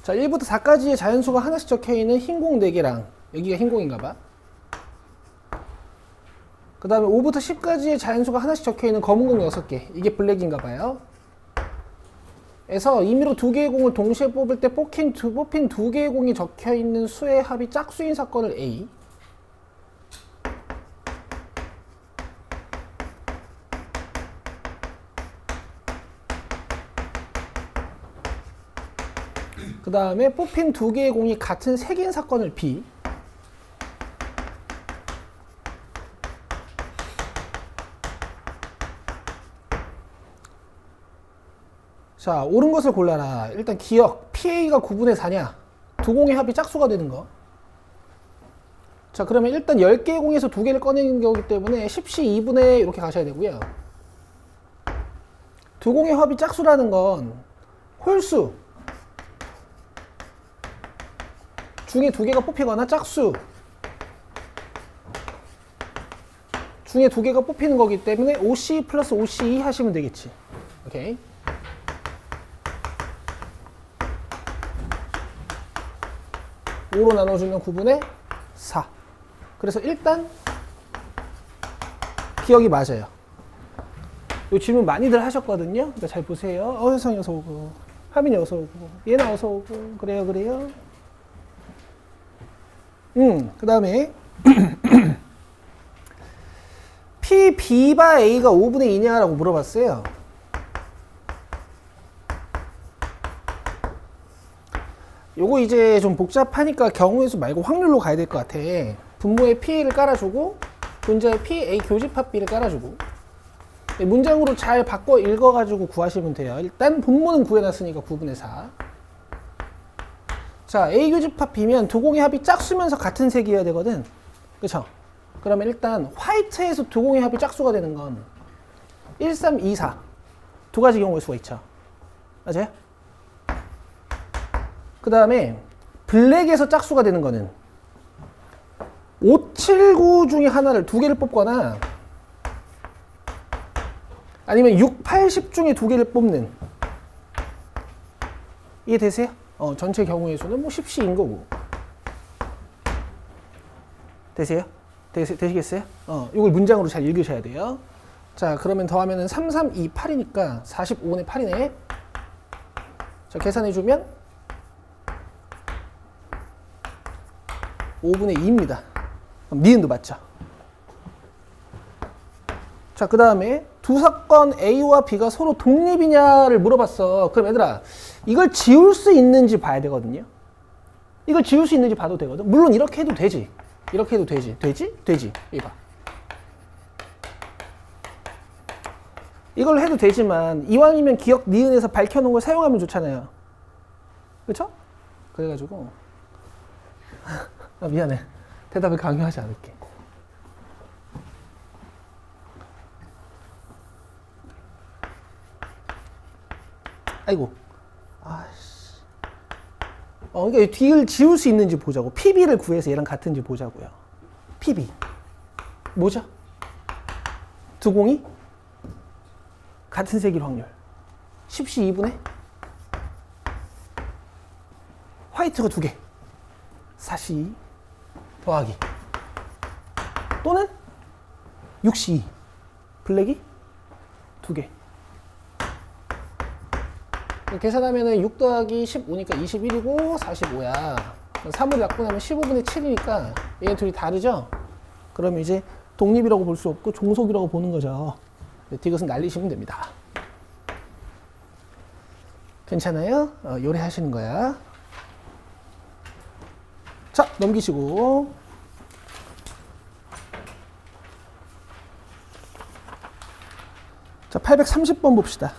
자, 1부터 4까지의 자연수가 하나씩 적혀있는 흰 공 4개랑 여기가 흰 공인가봐. 그 다음에 5부터 10까지의 자연수가 하나씩 적혀있는 검은 공 6개. 이게 블랙인가봐요. 에서 임의로 2개의 공을 동시에 뽑을 때 뽑힌 2개의 공이 적혀있는 수의 합이 짝수인 사건을 A. 그 다음에 뽑힌 2개의 공이 같은 색인 사건을 B. 자, 옳은 것을 골라라. 일단 기억, PA가 9분의 4냐? 두 공의 합이 짝수가 되는 거. 자, 그러면 일단 10개의 공에서 2개를 꺼내는 거기 때문에 10시 2분의 이렇게 가셔야 되고요. 두 공의 합이 짝수라는 건 홀수 중에 2개가 뽑히거나 짝수 중에 2개가 뽑히는 거기 때문에 OC 플러스 OC2 하시면 되겠지. 오케이. 오로 나눠주면 9분의 4. 그래서 일단 기억이 맞아요. 이 질문 많이들 하셨거든요. 그러니까 잘 보세요. 혜성이 어서 오고, 하민이 어서 오고, 얘나 어서 오고. 그래요, 그래요. 그 다음에 P, B바 A가 5분의 2냐라고 물어봤어요. 요거 이제 좀 복잡하니까 경우의 수 말고 확률로 가야 될 것 같아. 분모에 PA를 깔아주고 분자에 PA 교집합 B를 깔아주고 문장으로 잘 바꿔 읽어가지고 구하시면 돼요. 일단 분모는 구해놨으니까 9분의 4. 자, A 교집합 B면 두 공의 합이 짝수면서 같은 색이어야 되거든. 그쵸? 그러면 일단 화이트에서 두 공의 합이 짝수가 되는 건 1, 3, 2, 4 두 가지 경우의 수가 있죠. 맞아요? 그 다음에 블랙에서 짝수가 되는 거는 5, 7, 9 중에 하나를 2개를 뽑거나 아니면 6, 8, 10 중에 2개를 뽑는. 이해되세요? 전체 경우의 수는 뭐 10C인 거고. 되세요? 되시겠어요? 이걸 문장으로 잘 읽으셔야 돼요. 자, 그러면 더하면은 3, 3, 2, 8이니까 45분의 8이네. 자, 계산해주면 5분의 2입니다. 니은도 맞죠? 자, 그 다음에 두 사건 A와 B가 서로 독립이냐를 물어봤어. 그럼 얘들아, 이걸 지울 수 있는지 봐야 되거든요. 이걸 지울 수 있는지 봐도 되거든. 물론 이렇게 해도 되지. 이렇게 해도 되지. 되지? 되지. 이거 봐. 이걸 해도 되지만 이왕이면 기억 니은에서 밝혀놓은 걸 사용하면 좋잖아요. 그쵸? 그래가지고 미안해. 대답을 강요하지 않을게. 아이고. 아씨. 그러니까 뒤를 지울 수 있는지 보자고. PB를 구해서 얘랑 같은지 보자고요. PB. 뭐죠? 두 공이 같은 색일 확률. 10시 2분의 화이트가 2개. 4시 2 더하기. 또는 6시 2. 블랙이 2개. 계산하면은 6 더하기 15니까 21이고 45야. 3으로 약분하면 15분의 7이니까 얘네 둘이 다르죠? 그럼 이제 독립이라고 볼 수 없고 종속이라고 보는 거죠. 이것은 날리시면 됩니다. 괜찮아요? 요리하시는 거야. 자, 넘기시고. 자, 830번 봅시다.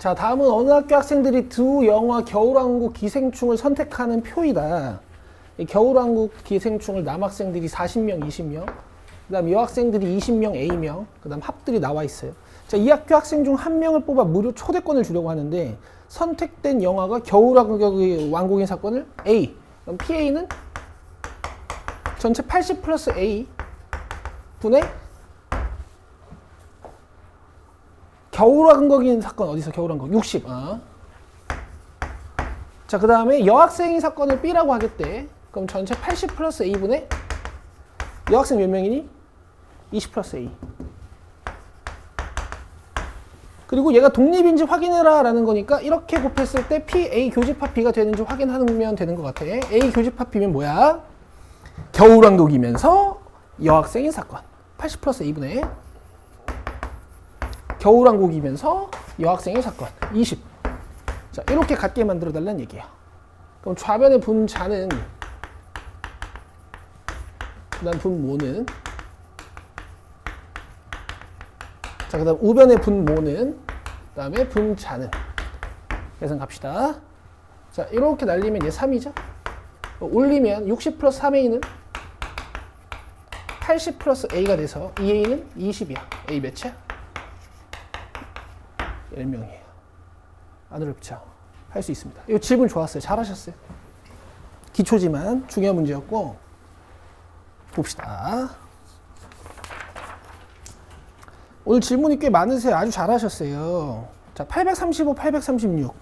자, 다음은 어느 학교 학생들이 두 영화 겨울왕국 기생충을 선택하는 표이다. 이 겨울왕국 기생충을 남학생들이 40명, 20명, 그 다음 여학생들이 20명, A명, 그 다음 합들이 나와 있어요. 자, 이 학교 학생 중 한 명을 뽑아 무료 초대권을 주려고 하는데 선택된 영화가 겨울왕국의 사건을 A. 그럼 PA는 전체 80 플러스 A 분의 겨울왕국인 사건 어디서 겨울왕국 60. 자, 그 다음에 여학생이 사건을 B라고 하겠대. 그럼 전체 80 플러스 A분의 여학생 몇 명이니? 20 플러스 A. 그리고 얘가 독립인지 확인해라 라는 거니까 이렇게 곱했을 때 PA 교집합 B가 되는지 확인하면 되는 것 같아. A 교집합 B면 뭐야? 겨울왕국이면서 여학생인 사건 80 플러스 A분의 겨울왕국이면서 여학생의 사건 20. 자, 이렇게 같게 만들어 달라는 얘기야. 그럼 좌변의 분자는 그다음 분모는 자, 그다음 우변의 분모는 그다음에 분자는 계산 갑시다. 자, 이렇게 날리면 얘 3이죠. 올리면 60 플러스 3A는 80 플러스 A가 돼서 2A는 20이야. A 몇이야? 10명이에요. 안 어렵죠? 할 수 있습니다. 이 질문 좋았어요. 잘하셨어요. 기초지만 중요한 문제였고 봅시다. 오늘 질문이 꽤 많으세요. 아주 잘하셨어요. 자, 835, 836.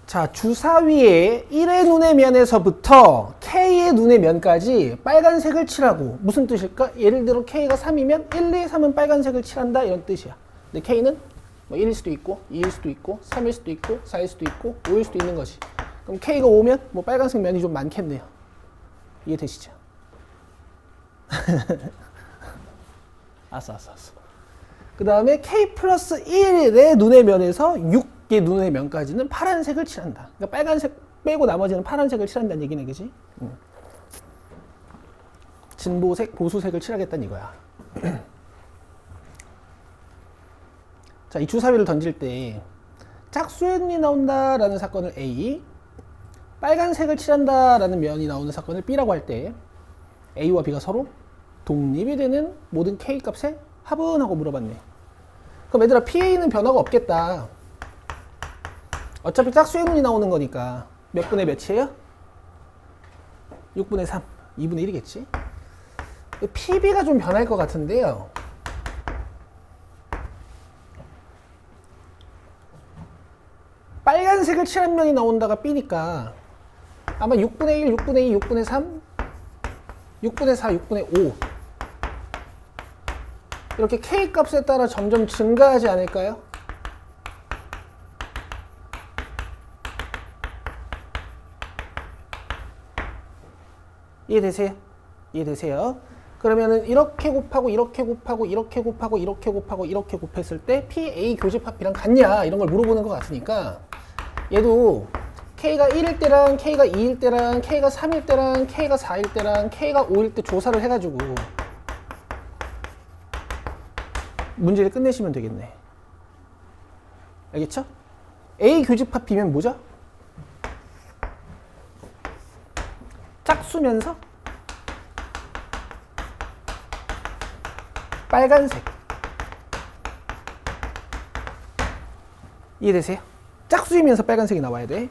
자, 주사위의 1의 눈의 면에서부터 K의 눈의 면까지 빨간색을 칠하고 무슨 뜻일까? 예를 들어 K가 3이면 1, 2, 3은 빨간색을 칠한다 이런 뜻이야. 근데 K는 뭐 1일 수도 있고 2일 수도 있고 3일 수도 있고 4일 수도 있고 5일 수도 있는 거지. 그럼 K가 5면 뭐 빨간색 면이 좀 많겠네요. 이해되시죠? 알았어. 그 다음에 K 플러스 1의 눈의 면에서 6의 눈의 면까지는 파란색을 칠한다. 그러니까 빨간색 빼고 나머지는 파란색을 칠한다는 얘기네, 그지? 진보색, 보수색을 칠하겠다는 이거야. 자, 이 주사위를 던질 때 짝수의 눈이 나온다라는 사건을 A, 빨간색을 칠한다라는 면이 나오는 사건을 B라고 할 때 A와 B가 서로 독립이 되는 모든 K 값에 합은 하고 물어봤네. 그럼 얘들아 PA는 변화가 없겠다. 어차피 짝수의 눈이 나오는 거니까 몇 분의 몇이에요? 6분의 3, 2분의 1이겠지? PB가 좀 변할 것 같은데요. 빨간색을 칠한 면이 나온다가 B니까 아마 6분의 1, 6분의 2, 6분의 3, 6분의 4, 6분의 5 이렇게 K 값에 따라 점점 증가하지 않을까요? 이해되세요? 이해되세요? 그러면은 이렇게 곱하고 이렇게 곱하고 이렇게 곱하고 이렇게 곱하고 이렇게 곱했을 때 PA 교집합이랑 같냐 이런 걸 물어보는 것 같으니까 얘도 K가 1일 때랑 K가 2일 때랑 K가 3일 때랑 K가 4일 때랑 K가 5일 때 조사를 해가지고 문제를 끝내시면 되겠네. 알겠죠? A 교집합 B면 뭐죠? 짝수면서 빨간색. 이해되세요? 짝수이면서 빨간색이 나와야 돼.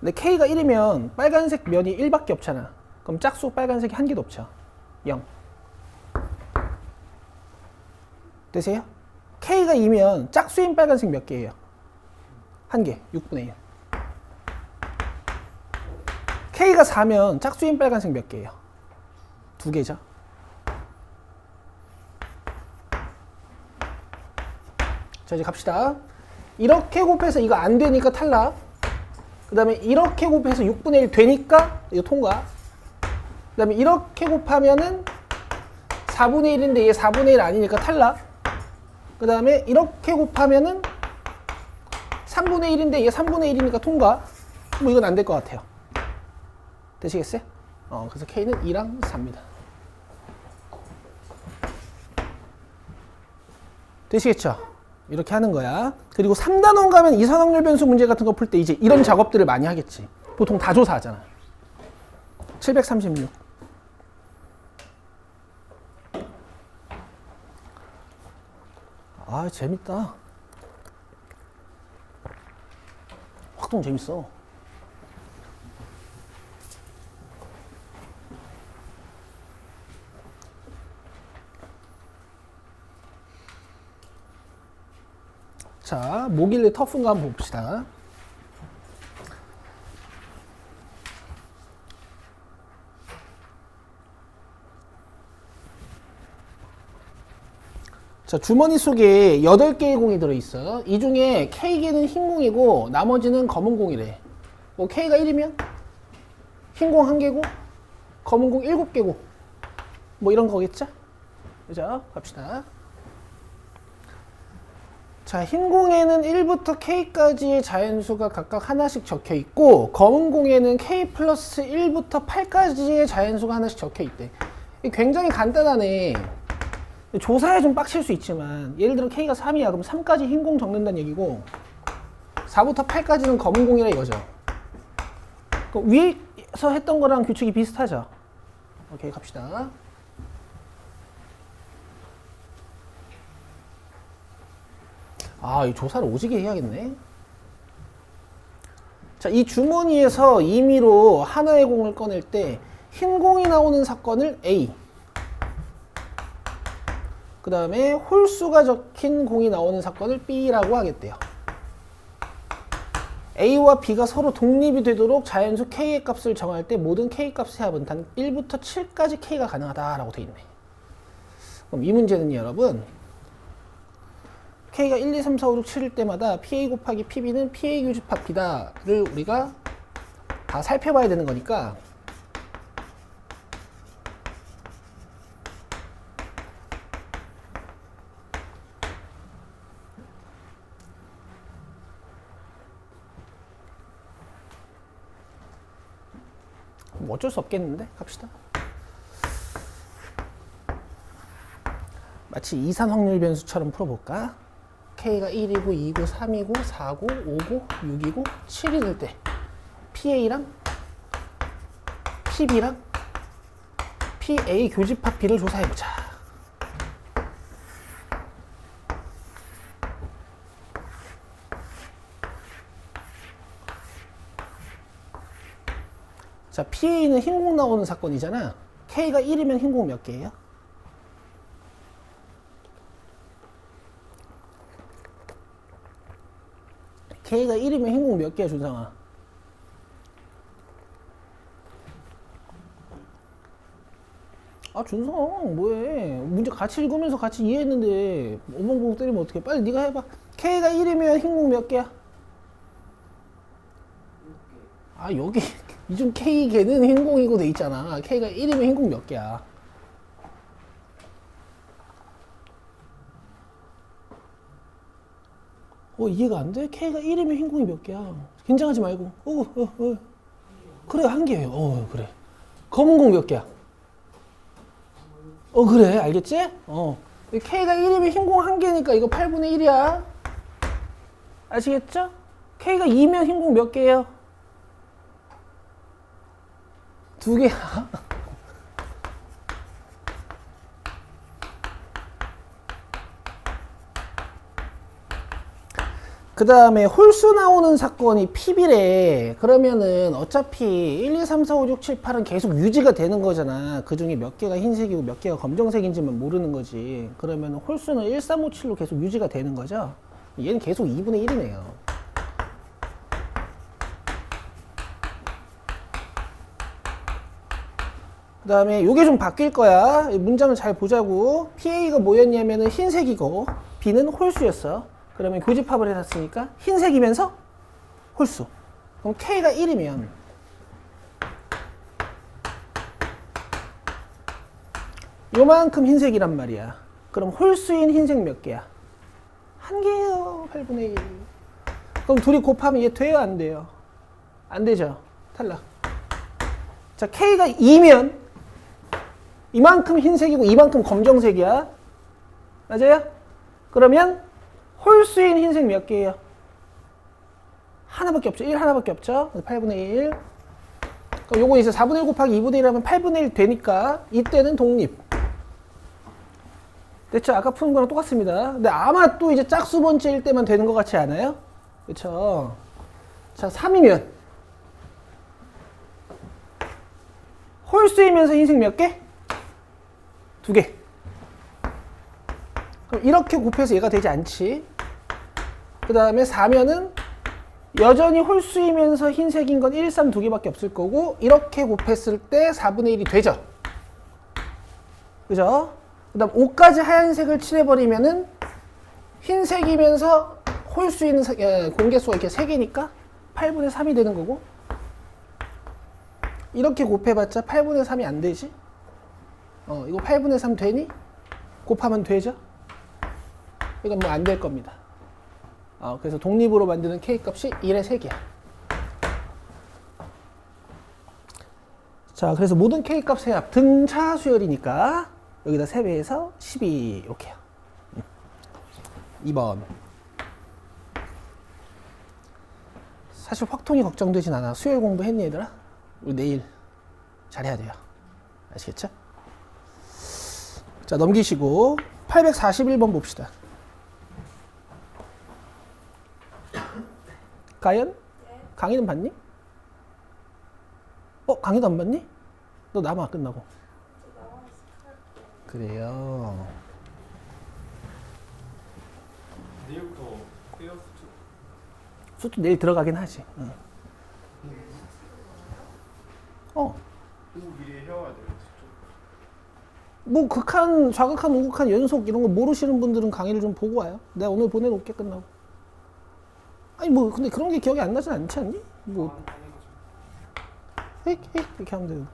근데 K가 1이면 빨간색 면이 1밖에 없잖아. 그럼 짝수 빨간색이 한 개도 없죠. 0. 되세요? K가 2면 짝수인 빨간색 몇 개예요? 한 개, 6분의 1. K가 4면 짝수인 빨간색 몇 개예요? 2개죠. 자, 이제 갑시다. 이렇게 곱해서 이거 안 되니까 탈락. 그 다음에 이렇게 곱해서 6분의 1 되니까 이거 통과. 다음에 이렇게 곱하면은 4분의 1인데 얘 4분의 1 아니니까 탈락. 그 다음에 이렇게 곱하면은 3분의 1인데 얘 3분의 1이니까 통과. 뭐 이건 안 될 것 같아요. 되시겠어요? 그래서 K는 2랑 4입니다. 되시겠죠? 이렇게 하는 거야. 그리고 3단원 가면 이산확률 변수 문제 같은 거 풀 때 이제 이런 작업들을 많이 하겠지. 보통 다 조사하잖아. 736. 아, 재밌다. 확동 재밌어. 자, 뭐길래 터프인가 한번 봅시다. 자, 주머니 속에 8개의 공이 들어있어. 이 중에 K개는 흰 공이고 나머지는 검은 공이래. 뭐 K가 1이면 흰 공 1개고 검은 공 7개고 뭐 이런 거겠죠? 그죠? 갑시다. 자, 흰 공에는 1부터 K까지의 자연수가 각각 하나씩 적혀 있고 검은 공에는 K 플러스 1부터 8까지의 자연수가 하나씩 적혀 있대. 굉장히 간단하네. 조사에 좀 빡칠 수 있지만 예를 들어 K가 3이야. 그럼 3까지 흰 공 적는다는 얘기고 4부터 8까지는 검은 공이라 이거죠. 위에서 했던 거랑 규칙이 비슷하죠. 오케이, 갑시다. 아, 이 조사를 오지게 해야겠네. 자, 이 주머니에서 임의로 하나의 공을 꺼낼 때 흰 공이 나오는 사건을 A, 그 다음에 홀수가 적힌 공이 나오는 사건을 B라고 하겠대요. A와 B가 서로 독립이 되도록 자연수 K의 값을 정할 때 모든 K 값의 합은 단 1부터 7까지 K가 가능하다라고 돼 있네. 그럼 이 문제는 여러분 K가 1, 2, 3, 4, 5, 6, 7일 때마다 PA 곱하기 PB는 PA 교집합 B다를 우리가 다 살펴봐야 되는 거니까 뭐 어쩔 수 없겠는데? 갑시다. 마치 이산 확률 변수처럼 풀어볼까? K가 1이고 2고 3이고 4고 5고 6이고 7이 될 때 PA랑 PB랑 PA 교집합 B를 조사해보자. 자, PA는 흰공 나오는 사건이잖아. K가 1이면 흰공 몇 개예요? K가 1이면 흰공 몇 개야, 준상아? 아, 준상 뭐해? 문제 같이 읽으면서 같이 이해했는데 어멍 보고 때리면 어떡해? 빨리 네가 해봐. K가 1이면 흰공 몇 개야? 아, 여기 이중 K개는 흰공이고 돼 있잖아. K가 1이면 흰공 몇 개야? 이해가 안 돼? K가 1이면 흰공이 몇 개야? 긴장하지 말고. 그래, 한 개예요. 그래. 검은 공 몇 개야? 그래, 알겠지? K가 1이면 흰공 한 개니까 이거 8분의 1이야. 아시겠죠? K가 2면 흰공 몇 개예요? 2개야. 그 다음에 홀수 나오는 사건이 PB래. 그러면은 어차피 1, 2, 3, 4, 5, 6, 7, 8은 계속 유지가 되는 거잖아. 그 중에 몇 개가 흰색이고 몇 개가 검정색인지만 모르는 거지. 그러면 홀수는 1, 3, 5, 7로 계속 유지가 되는 거죠. 얘는 계속 2분의 1이네요. 그 다음에 요게 좀 바뀔 거야. 문장을 잘 보자고. PA가 뭐였냐면은 흰색이고 B는 홀수였어. 그러면 교집합을 해놨으니까 흰색이면서 홀수. 그럼 K가 1이면 요만큼 흰색이란 말이야. 그럼 홀수인 흰색 몇 개야? 한 개예요. 8분의 1. 그럼 둘이 곱하면 얘 돼요? 안 돼요? 안 되죠. 탈락. 자, K가 2면 이만큼 흰색이고 이만큼 검정색이야. 맞아요? 그러면 홀수인 흰색 몇 개예요? 하나밖에 없죠. 1 하나밖에 없죠. 8분의 1. 그럼 요거 이제 4분의 1 곱하기 2분의 1 하면 8분의 1 되니까 이때는 독립. 됐죠? 아까 푸는 거랑 똑같습니다. 근데 아마 또 이제 짝수 번째일 때만 되는 것 같지 않아요? 그쵸? 자, 3이면 홀수이면서 흰색 몇 개? 2개. 그럼 이렇게 곱해서 얘가 되지 않지. 그 다음에 4면은 여전히 홀수이면서 흰색인 건 1, 3 두 개밖에 없을 거고 이렇게 곱했을 때 4분의 1이 되죠. 그죠? 그 다음 5까지 하얀색을 칠해버리면은 흰색이면서 홀수 있는 공개수가 이렇게 3개니까 8분의 3이 되는 거고 이렇게 곱해봤자 8분의 3이 안 되지? 이거 8분의 3 되니? 곱하면 되죠? 이건 뭐 안 될 겁니다. 그래서 독립으로 만드는 K값이 1의 3개야. 자, 그래서 모든 K값 세합 등차 수열이니까 여기다 3배해서 12 이렇게요. 2번. 사실 확통이 걱정되진 않아. 수열 공부했니 얘들아? 우리 내일 잘해야 돼요. 아시겠죠? 자, 넘기시고 841번 봅시다. 가연? 네. 강의는 봤니? 강의도 안 봤니? 너 남아 끝나고. 그래요. 내일부터 빼어 수트. 수트 내일 들어가긴 하지. 응. 공부 미리 해와야 돼요. 뭐 극한, 좌극한, 우극한, 연속 이런 거 모르시는 분들은 강의를 좀 보고 와요. 내가 오늘 보내놓을게 끝나고. 아니 뭐 근데 그런 게 기억이 안 나진 않지 않니? 뭐 이렇게 하면 되는데.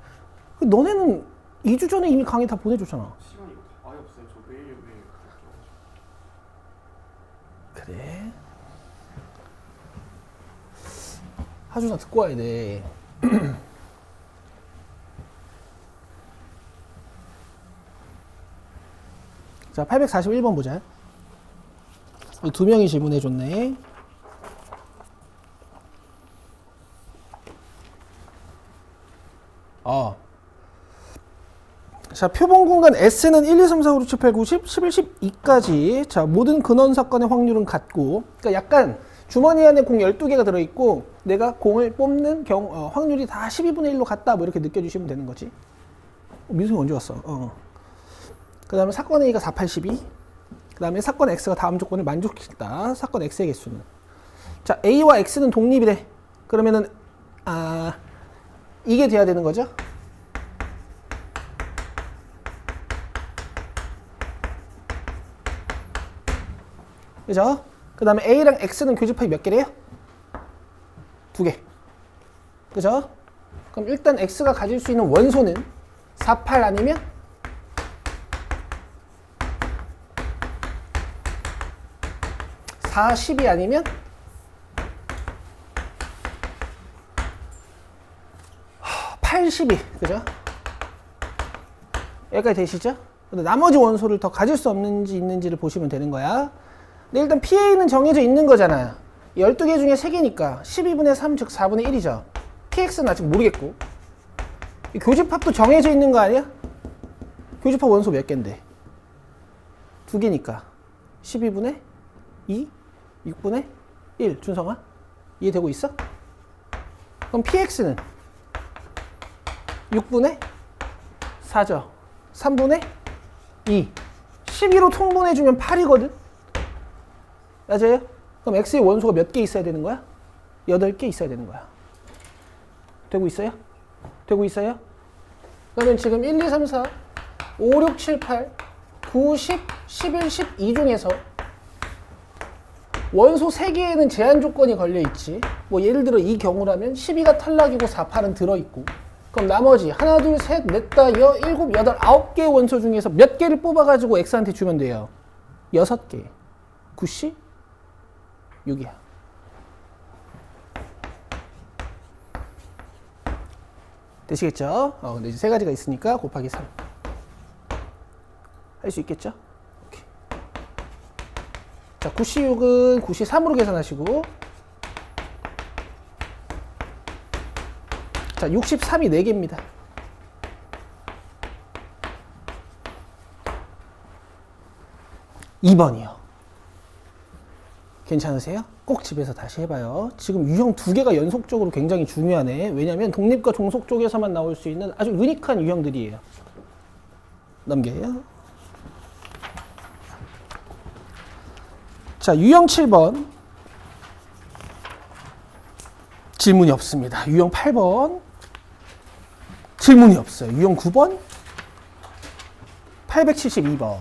너네는 2주 전에 이미 강의 다 보내줬잖아. 시간이 아예 없어요. 저 매일 그래? 하준아 듣고 와야 돼. 자, 841번 보자. 두 명이 질문해줬네. 자, 표본 공간 S는 1, 2, 3, 4, 5, 6, 7, 8, 9, 10, 11, 12까지. 자, 모든 근원 사건의 확률은 같고. 그러니까 약간 주머니 안에 공 12개가 들어있고, 내가 공을 뽑는 확률이 다 12분의 1로 같다. 뭐 이렇게 느껴주시면 되는 거지. 민성이 언제 왔어? 그 다음에 사건 A가 4, 8, 12. 그 다음에 사건 X가 다음 조건을 만족시킨다. 사건 X의 개수는. 자, A와 X는 독립이래. 그러면은, 이게 돼야 되는 거죠? 그죠? 그 다음에 A랑 X는 교집합이 몇 개래요? 2개. 그죠? 그럼 일단 X가 가질 수 있는 원소는 4, 8 아니면 4, 12 아니면 8, 12. 그죠? 여기까지 되시죠? 근데 나머지 원소를 더 가질 수 없는지 있는지를 보시면 되는 거야. 근데 일단 PA는 정해져 있는 거잖아요. 12개 중에 3개니까 12분의 3, 즉 4분의 1이죠. PX는 아직 모르겠고. 이 교집합도 정해져 있는 거 아니야? 교집합 원소 몇 개인데? 2개니까 12분의 2, 6분의 1. 준성아? 이해되고 있어? 그럼 PX는 6분의 4죠. 3분의 2. 12로 통분해주면 8이거든? 맞아요? 그럼 X의 원소가 몇 개 있어야 되는 거야? 8개 있어야 되는 거야. 되고 있어요? 되고 있어요? 그러면 지금 1, 2, 3, 4, 5, 6, 7, 8, 9, 10, 11, 12 중에서 원소 3개에는 제한 조건이 걸려있지. 뭐 예를 들어 이 경우라면 12가 탈락이고 4, 8은 들어있고. 그럼 나머지 하나, 둘, 셋, 넷, 다, 여, 일곱, 여덟, 아홉 개의 원소 중에서 몇 개를 뽑아가지고 X한테 주면 돼요? 6개. 9시? 6이야. 되시겠죠? 근데 이제 세 가지가 있으니까 곱하기 3. 할 수 있겠죠? 오케이. 자, 9C6은 9C3으로 계산하시고, 자, 63이 4개입니다. (2번이요) 괜찮으세요? 꼭 집에서 다시 해봐요. 지금 유형 2개가 연속적으로 굉장히 중요하네. 왜냐면 독립과 종속 쪽에서만 나올 수 있는 아주 유니크한 유형들이에요. 넘겨요. 자, 유형 7번. 질문이 없습니다. 유형 8번. 질문이 없어요. 유형 9번. 872번.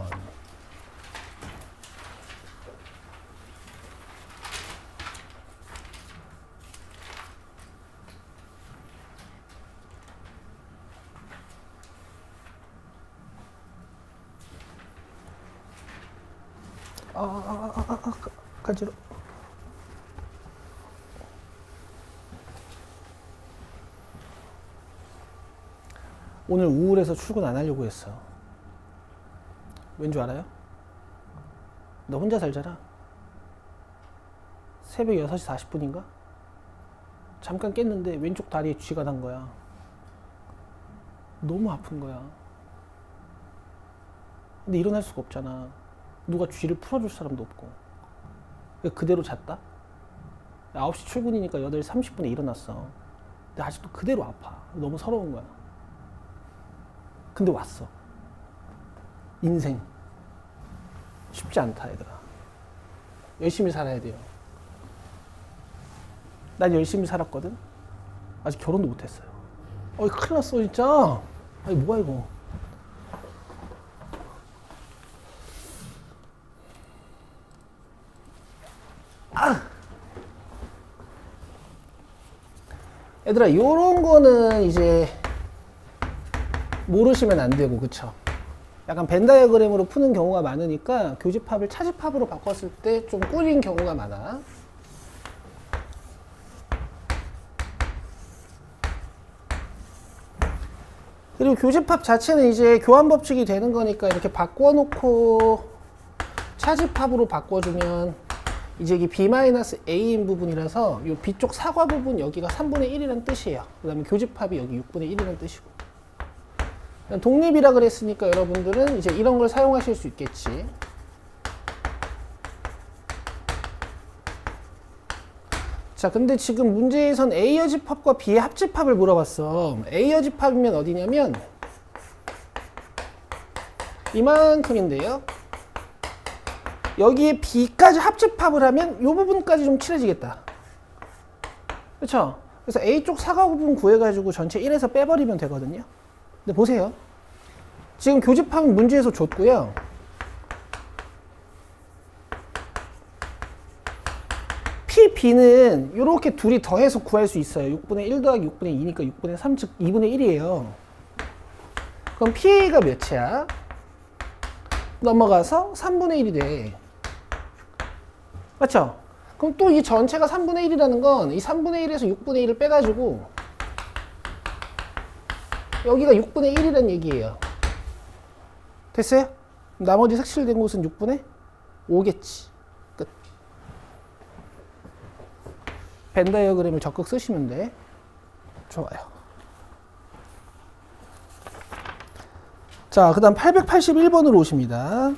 간지러. 오늘 우울해서 출근 안 하려고 했어. 왠 줄 알아요? 너 혼자 살잖아. 새벽 6시 40분인가? 잠깐 깼는데 왼쪽 다리에 쥐가 난 거야. 너무 아픈 거야. 근데 일어날 수가 없잖아. 누가 쥐를 풀어줄 사람도 없고. 그대로 잤다? 9시 출근이니까 8시 30분에 일어났어. 근데 아직도 그대로 아파. 너무 서러운 거야. 근데 왔어. 인생 쉽지 않다, 얘들아. 열심히 살아야 돼요. 난 열심히 살았거든. 아직 결혼도 못했어요. 큰일 났어 진짜. 아니 뭐야 이거. 얘들아, 요런 거는 이제 모르시면 안 되고, 그쵸? 약간 벤 다이어그램으로 푸는 경우가 많으니까 교집합을 차집합으로 바꿨을 때 좀 꿀린 경우가 많아. 그리고 교집합 자체는 이제 교환 법칙이 되는 거니까 이렇게 바꿔놓고 차집합으로 바꿔주면 이제 이게 B-A인 부분이라서 이 B쪽 사과 부분 여기가 3분의 1이라는 뜻이에요. 그 다음에 교집합이 여기 6분의 1이라는 뜻이고. 독립이라 그랬으니까 여러분들은 이제 이런 걸 사용하실 수 있겠지. 자, 근데 지금 문제에선 A여 집합과 B의 합집합을 물어봤어. A여 집합이면 어디냐면 이만큼인데요. 여기에 B까지 합집합을 하면 이 부분까지 좀 칠해지겠다. 그렇죠? 그래서 A쪽 사과 부분 구해가지고 전체 1에서 빼버리면 되거든요. 근데 보세요. 지금 교집합은 문제에서 줬고요. P, B는 이렇게 둘이 더해서 구할 수 있어요. 6분의 1 더하기 6분의 2니까 6분의 3, 즉 2분의 1이에요. 그럼 PA가 몇이야? 넘어가서 3분의 1이 돼. 맞죠? 그럼 또 이 전체가 3분의 1이라는 건 이 3분의 1에서 6분의 1을 빼가지고 여기가 6분의 1이라는 얘기예요. 됐어요? 나머지 색칠된 곳은 6분의 5겠지. 끝. 벤 다이어그램을 적극 쓰시면 돼. 좋아요. 자, 그 다음 881번으로 오십니다.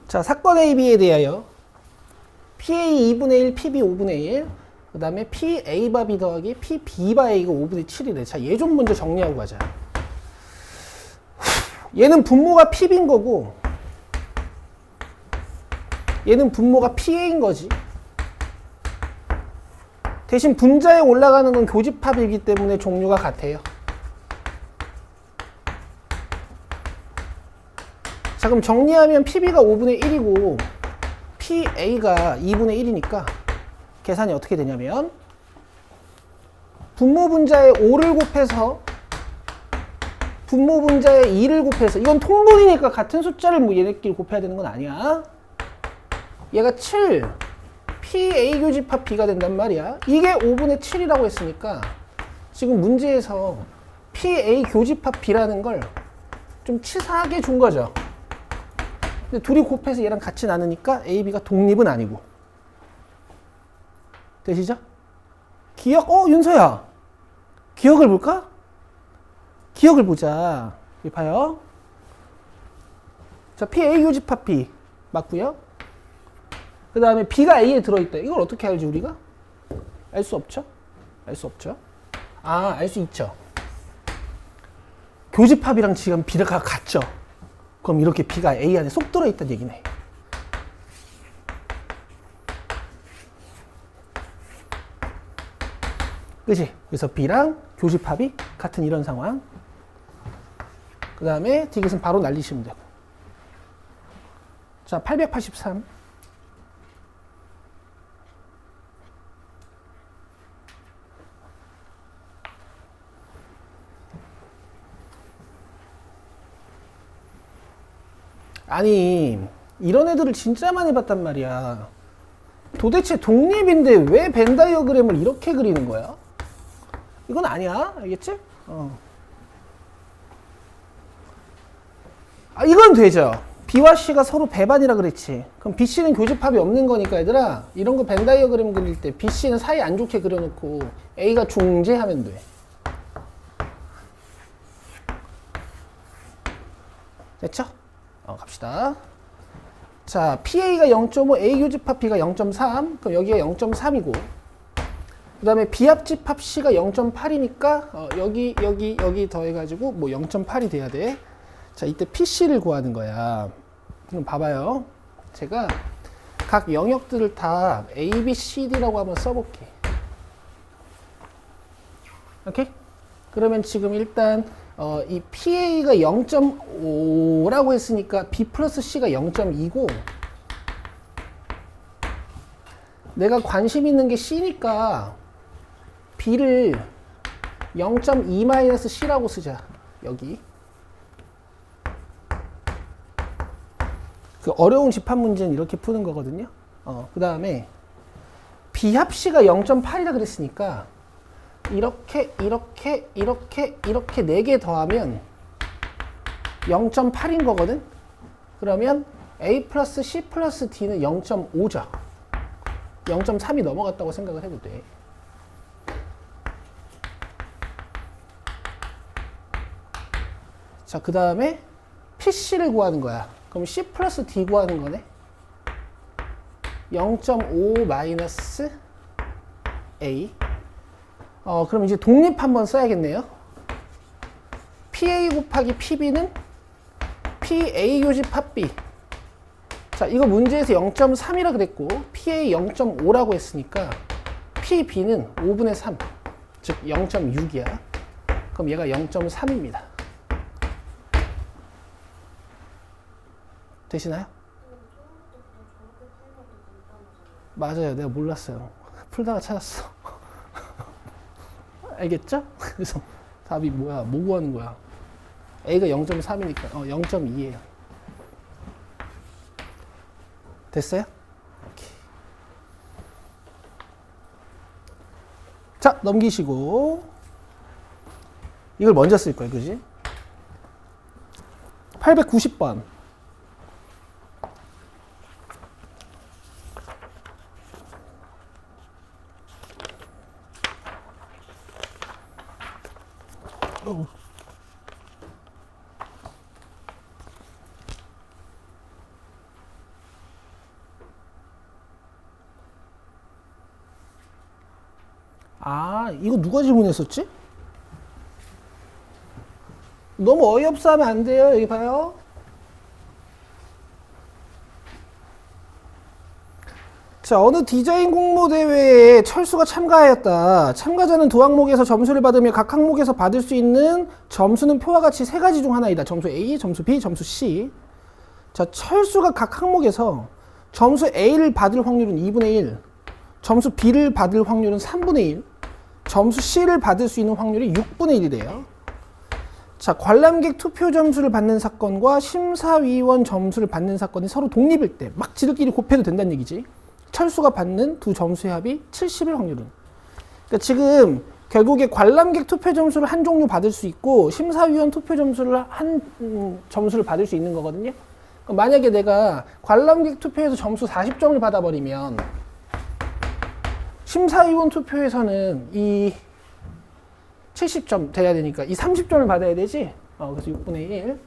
자, 사건 AB에 대하여 PA 2분의 1, PB 5분의 1, 그 다음에 PA 바 B 더하기 PB 바 A가 5분의 7이래. 자, 얘 좀 먼저 정리하고 가자. 얘는 분모가 PB인 거고, 얘는 분모가 PA인 거지. 대신 분자에 올라가는 건 교집합이기 때문에 종류가 같아요. 자, 그럼 정리하면 PB가 5분의 1이고 PA가 2분의 1이니까 계산이 어떻게 되냐면 분모 분자에 5를 곱해서 분모 분자에 2를 곱해서, 이건 통분이니까 같은 숫자를 뭐 얘네끼리 곱해야 되는 건 아니야. 얘가 7 PA 교집합 B가 된단 말이야. 이게 5분의 7이라고 했으니까 지금 문제에서 PA 교집합 B라는 걸 좀 치사하게 준 거죠. 근데 둘이 곱해서 얘랑 같이 나누니까 A, B가 독립은 아니고. 되시죠? 기억, 윤서야. 기억을 볼까? 기억을 보자. 여기 봐요. 자, PA 교집합 B 맞고요. 그 다음에 B가 A에 들어있다. 이걸 어떻게 알지 우리가? 알 수 없죠? 알 수 없죠? 아, 알 수 있죠. 교집합이랑 지금 B가 같죠? 그럼 이렇게 B가 A 안에 쏙 들어있다는 얘기네. 그치? 그래서 B랑 교집합이 같은 이런 상황. 그 다음에 디귿은 바로 날리시면 되고. 자, 883. 아니, 이런 애들을 진짜 많이 봤단 말이야. 도대체 독립인데 왜 벤 다이어그램을 이렇게 그리는 거야? 이건 아니야. 알겠지? 아, 이건 되죠. B와 C가 서로 배반이라 그랬지. 그럼 B, C는 교집합이 없는 거니까 얘들아, 이런 거 벤 다이어그램 그릴 때 B, C는 사이 안 좋게 그려놓고 A가 중재하면 돼. 됐죠? 갑시다. 자, PA가 0.5, A 교집합 B가 0.3. 그럼 여기가 0.3이고. 그 다음에 B합집합 C가 0.8이니까 여기 더해가지고 뭐 0.8이 돼야 돼. 자, 이때 PC를 구하는 거야. 그럼 봐봐요. 제가 각 영역들을 다 A, B, C, D라고 한번 써볼게. 오케이? 그러면 지금 일단 이 PA가 0.5라고 했으니까 B 플러스 C가 0.2고 내가 관심 있는 게 C니까 B를 0.2-C라고 쓰자. 여기. 그 어려운 집합 문제는 이렇게 푸는 거거든요. 그 다음에 B합 C가 0.8이라 그랬으니까 이렇게 4개 더하면 0.8인 거거든. 그러면 A 플러스 C 플러스 D는 0.5죠. 0.3이 넘어갔다고 생각을 해도 돼. 자, 그 다음에 PC를 구하는 거야. 그럼 C 플러스 D 구하는 거네. 0.5 마이너스 A. 그럼 이제 독립 한번 써야겠네요. PA 곱하기 PB는 PA 교집합 B. 자, 이거 문제에서 0.3이라 그랬고 PA 0.5라고 했으니까 PB는 5분의 3, 즉 0.6이야. 그럼 얘가 0.3입니다. 되시나요? 맞아요. 내가 몰랐어요. 풀다가 찾았어. 알겠죠? 그래서 답이 뭐야? 뭐 구하는 거야? A가 0.3이니까 0.2예요. 됐어요? 오케이. 자, 넘기시고 이걸 먼저 쓸 거예요. 그지? 890번. 아, 이거 누가 질문했었지? 너무 어이없어 하면 안 돼요. 여기 봐요. 자, 어느 디자인 공모대회에 철수가 참가하였다. 참가자는 두 항목에서 점수를 받으며 각 항목에서 받을 수 있는 점수는 표와 같이 세 가지 중 하나이다. 점수 A, 점수 B, 점수 C. 자, 철수가 각 항목에서 점수 A를 받을 확률은 2분의 1, 점수 B를 받을 확률은 3분의 1, 점수 C를 받을 수 있는 확률이 6분의 1이래요. 자, 관람객 투표 점수를 받는 사건과 심사위원 점수를 받는 사건이 서로 독립일 때 막 지들끼리 곱해도 된다는 얘기지. 철수가 받는 두 점수의 합이 70일 확률은. 그러니까 지금 결국에 관람객 투표 점수를 한 종류 받을 수 있고 심사위원 투표 점수를 한 점수를 받을 수 있는 거거든요. 그러니까 만약에 내가 관람객 투표에서 점수 40점을 받아버리면 심사위원 투표에서는 이 70점 돼야 되니까 이 30점을 받아야 되지. 그래서 6분의 1.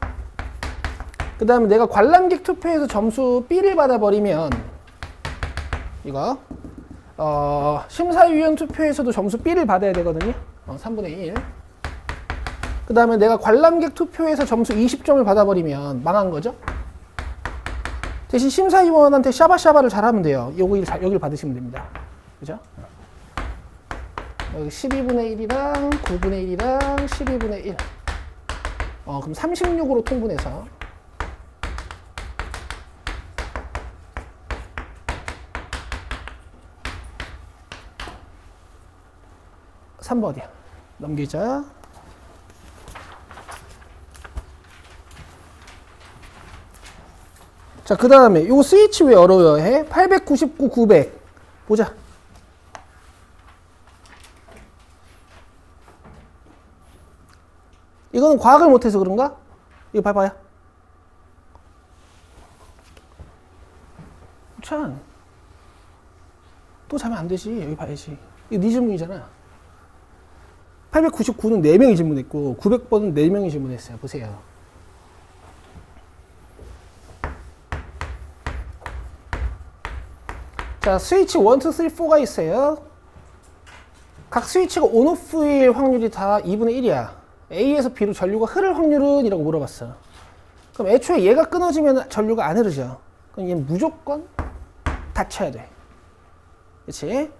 그 다음에 내가 관람객 투표에서 점수 B를 받아버리면 이거 심사위원 투표에서도 점수 B를 받아야 되거든요. 3분의 1. 그 다음에 내가 관람객 투표에서 점수 20점을 받아버리면 망한 거죠. 대신 심사위원한테 샤바샤바를 잘하면 돼요. 여기를 받으시면 됩니다. 그죠? 여기 12분의 1이랑 9분의 1이랑 12분의 1. 그럼 36으로 통분해서 3번이야. 넘기자. 자, 그 다음에 요 스위치 왜 어려워야 해? 899, 900. 보자. 이거는 과학을 못해서 그런가? 이거 봐봐요. 참. 또 자면 안 되지. 여기 봐야지. 이거 네 질문이잖아. 899는 4명이 질문했고 900번은 4명이 질문했어요. 보세요. 자, 스위치 1, 2, 3, 4가 있어요. 각 스위치가 온오프일 확률이 다 2분의 1이야. A에서 B로 전류가 흐를 확률은? 이라고 물어봤어. 그럼 애초에 얘가 끊어지면 전류가 안 흐르죠. 그럼 얘는 무조건 닫혀야 돼. 그치?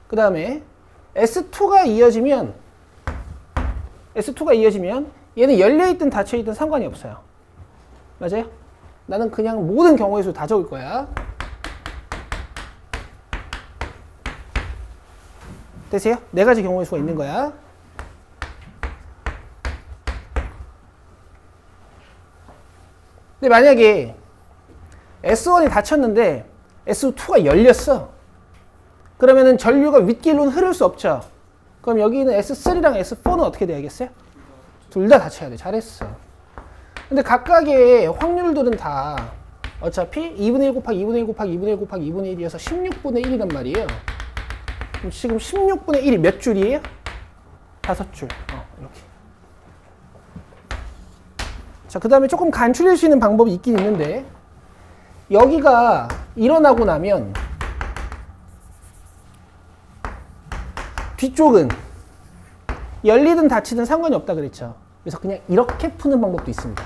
그 다음에 S2가 이어지면 얘는 열려있든 닫혀있든 상관이 없어요. 맞아요? 나는 그냥 모든 경우의 수 다 적을 거야. 되세요? 4가지 경우의 수가 있는 거야. 근데 만약에 S1이 닫혔는데 S2가 열렸어. 그러면은 전류가 윗길로는 흐를 수 없죠. 그럼 여기는 S3랑 S4는 어떻게 돼야겠어요? 둘 다 닫혀야 돼. 잘했어. 근데 각각의 확률들은 다 어차피 2분의 1 곱하기 2분의 1 곱하기 2분의 1 곱하기 2분의 1이어서 16분의 1이란 말이에요. 그럼 지금 16분의 1이 몇 줄이에요? 5줄. 이렇게. 자, 그 다음에 조금 간추릴 수 있는 방법이 있긴 있는데 여기가 일어나고 나면 뒤쪽은 열리든 닫히든 상관이 없다 그랬죠. 그래서 그냥 이렇게 푸는 방법도 있습니다.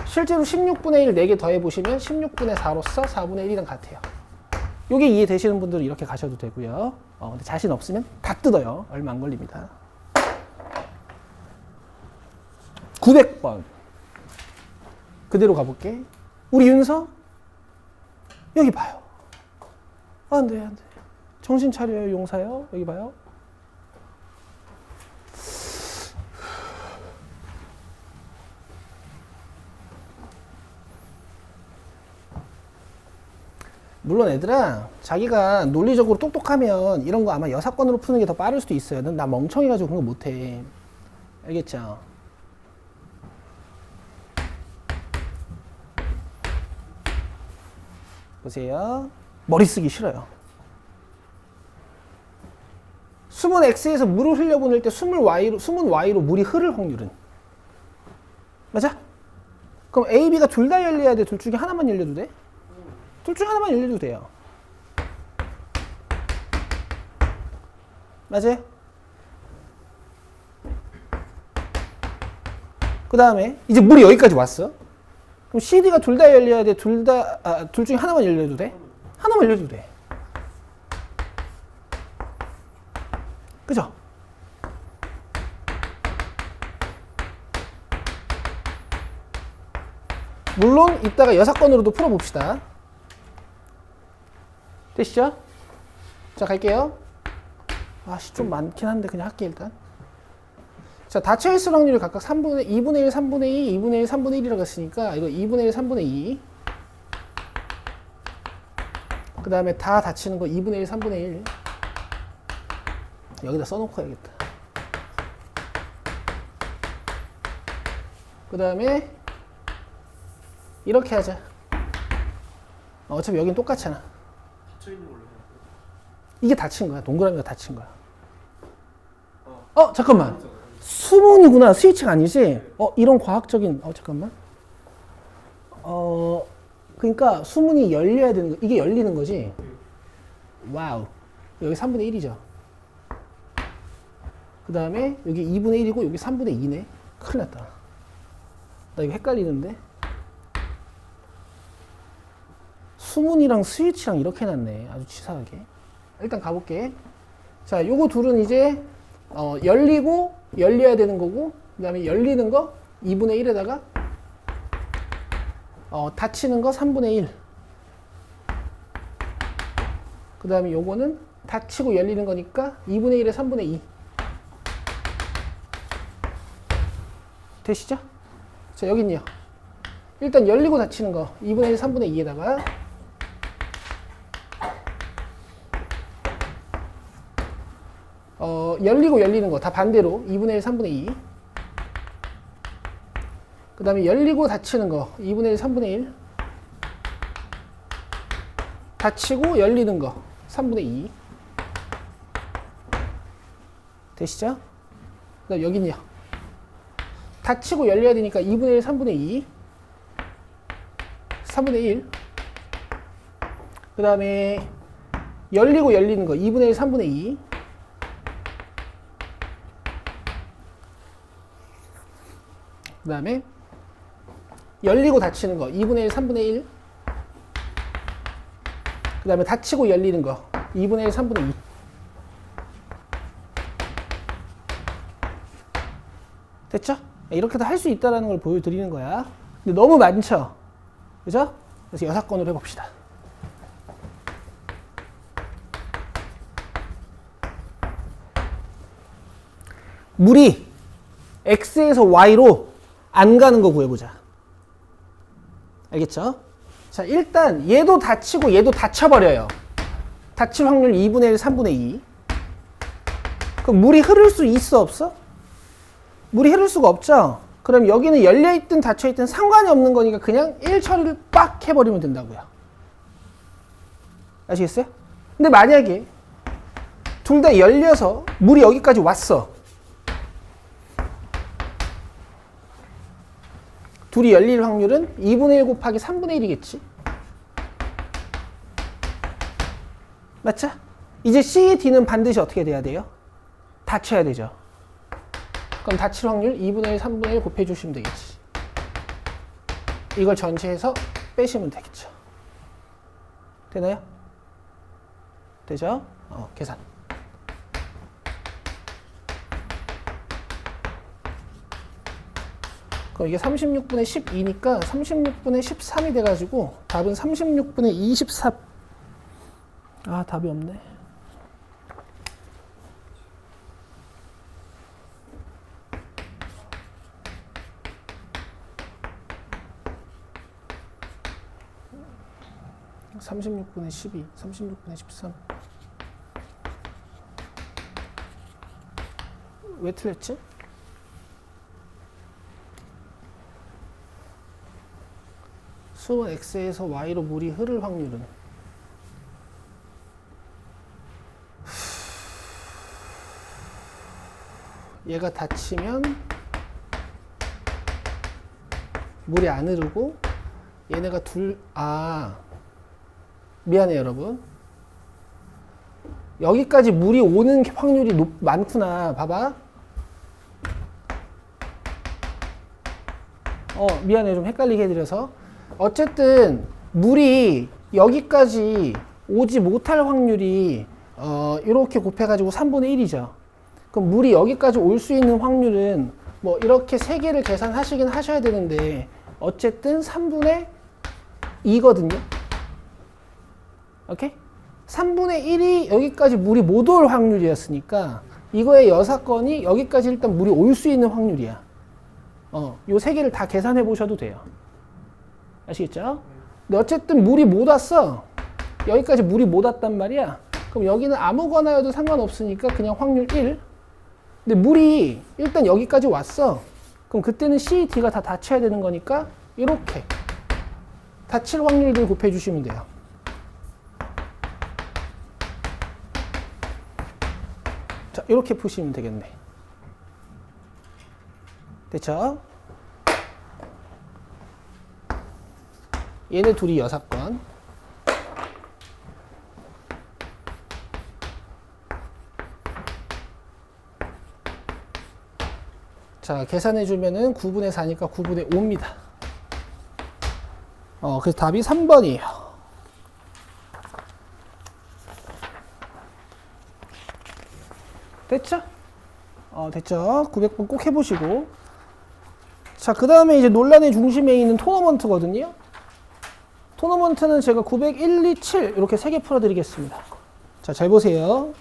실제로 16분의 1 4개 더해보시면 16분의 4로서 4분의 1이랑 같아요. 이게 이해되시는 분들은 이렇게 가셔도 되고요. 근데 자신 없으면 다 뜯어요. 얼마 안 걸립니다. 900번. 그대로 가볼게. 우리 윤서? 여기 봐요. 안 돼, 안 돼. 정신 차려요, 용사요. 여기 봐요. 물론 애들아, 자기가 논리적으로 똑똑하면 이런 거 아마 여사건으로 푸는 게 더 빠를 수도 있어요. 난 멍청해가지고 그런 거 못해. 알겠죠? 보세요. 머리 쓰기 싫어요. 숨은 X에서 물을 흘려보낼 때 숨은 Y로 물이 흐를 확률은? 맞아? 그럼 A, B가 둘 다 열려야 돼? 둘 중에 하나만 열려도 돼? 둘 중에 하나만 열려도 돼요. 맞아요? 그 다음에 이제 물이 여기까지 왔어. 그럼 CD가 둘 다 열려야 돼? 둘 중에 하나만 열려도 돼? 하나만 열려도 돼. 그죠? 물론 이따가 여사건으로도 풀어봅시다. 되시죠? 자, 갈게요. 아씨, 좀 많긴 한데 그냥 할게 일단. 자, 닫혀있을 확률이 각각 2분의 1, 3분의 2, 2분의 1, 3분의 1이라고 했으니까 이거 2분의 1, 3분의 2. 그 다음에 다 닫히는 거 2분의 1, 3분의 1. 여기다 써놓고 해야겠다. 그 다음에 이렇게 하자. 어차피 여긴 똑같잖아. 닫혀있는 걸로 해야 이게 닫힌 거야. 동그라미가 닫힌 거야. 잠깐만. 수문이구나. 스위치가 아니지? 이런 과학적인, 잠깐만. 그러니까 수문이 열려야 되는 거. 이게 열리는 거지? 와우. 여기 3분의 1이죠. 그 다음에 여기 2분의 1이고 여기 3분의 2네. 큰일 났다. 나 이거 헷갈리는데? 수문이랑 스위치랑 이렇게 해놨네. 아주 치사하게. 일단 가볼게. 자, 요거 둘은 이제 열리고 열려야 되는 거고, 그 다음에 열리는 거 2분의 1에다가 닫히는 거 3분의 1. 그 다음에 요거는 닫히고 열리는 거니까 2분의 1에 3분의 2. 되시죠? 자, 여긴요. 일단 열리고 닫히는 거 2분의 1, 3분의 2에다가 열리고 열리는 거 다 반대로 2분의 1, 3분의 2. 그 다음에 열리고 닫히는 거 2분의 1, 3분의 1. 닫히고 열리는 거 3분의 2. 되시죠? 그 다음 여긴요. 닫히고 열려야 되니까 2분의 1, 3분의 2. 3분의 1. 그 다음에 열리고 열리는 거 2분의 1, 3분의 2. 그 다음에 열리고 닫히는 거 2분의 1, 3분의 1. 그 다음에 닫히고 열리는 거 2분의 1, 3분의 2. 됐죠? 이렇게도 할 수 있다는 걸 보여드리는 거야. 근데 너무 많죠? 그죠? 그래서 6건으로 해봅시다. 물이 X에서 Y로 안 가는 거 구해보자. 알겠죠? 자, 일단 얘도 닫히고 얘도 닫혀버려요. 닫힐 확률 2분의 1, 3분의 2. 그럼 물이 흐를 수 있어, 없어? 물이 흐를 수가 없죠? 그럼 여기는 열려있든 닫혀있든 상관이 없는 거니까 그냥 1 처리를 빡 해버리면 된다고요. 아시겠어요? 근데 만약에 둘 다 열려서 물이 여기까지 왔어. 둘이 열릴 확률은 2분의 1 곱하기 3분의 1이겠지? 맞죠? 이제 C, D는 반드시 어떻게 돼야 돼요? 닫혀야 되죠. 그럼 닫힐 확률 2분의 1, 3분의 1 곱해주시면 되겠지. 이걸 전체해서 빼시면 되겠죠. 되나요? 되죠? 계산. 그럼 이게 36분의 12니까 36분의 13이 돼가지고 답은 36분의 24. 아, 답이 없네. (36분의 12) 36분의 13. 왜 틀렸지? 수은 X에서 Y로 물이 흐를 확률은 얘가 닫히면 물이 안 흐르고 얘네가 미안해요 여러분. 여기까지 물이 오는 확률이 많구나. 봐봐. 미안해요. 좀 헷갈리게 해드려서. 어쨌든 물이 여기까지 오지 못할 확률이 이렇게 곱해가지고 3분의 1이죠. 그럼 물이 여기까지 올 수 있는 확률은 뭐 이렇게 세 개를 계산하시긴 하셔야 되는데 어쨌든 3분의 2거든요. 오케이? 3분의 1이 여기까지 물이 못 올 확률이었으니까 이거의 여사건이 여기까지 일단 물이 올 수 있는 확률이야. 요 세 개를 다 계산해 보셔도 돼요. 아시겠죠? 근데 어쨌든 물이 못 왔어. 여기까지 물이 못 왔단 말이야. 그럼 여기는 아무거나여도 상관없으니까 그냥 확률 1. 근데 물이 일단 여기까지 왔어. 그럼 그때는 C, D가 다 닫혀야 되는 거니까 이렇게 닫힐 확률들 곱해 주시면 돼요. 자, 이렇게 푸시면 되겠네. 됐죠? 얘네 둘이 여사건. 자, 계산해주면은 9분의 4니까 9분의 5입니다. 그래서 답이 3번이에요. 됐죠? 됐죠? 900번 꼭 해보시고. 자, 그 다음에 이제 논란의 중심에 있는 토너먼트거든요. 토너먼트는 제가 901, 2, 7 이렇게 3개 풀어드리겠습니다. 자, 잘 보세요.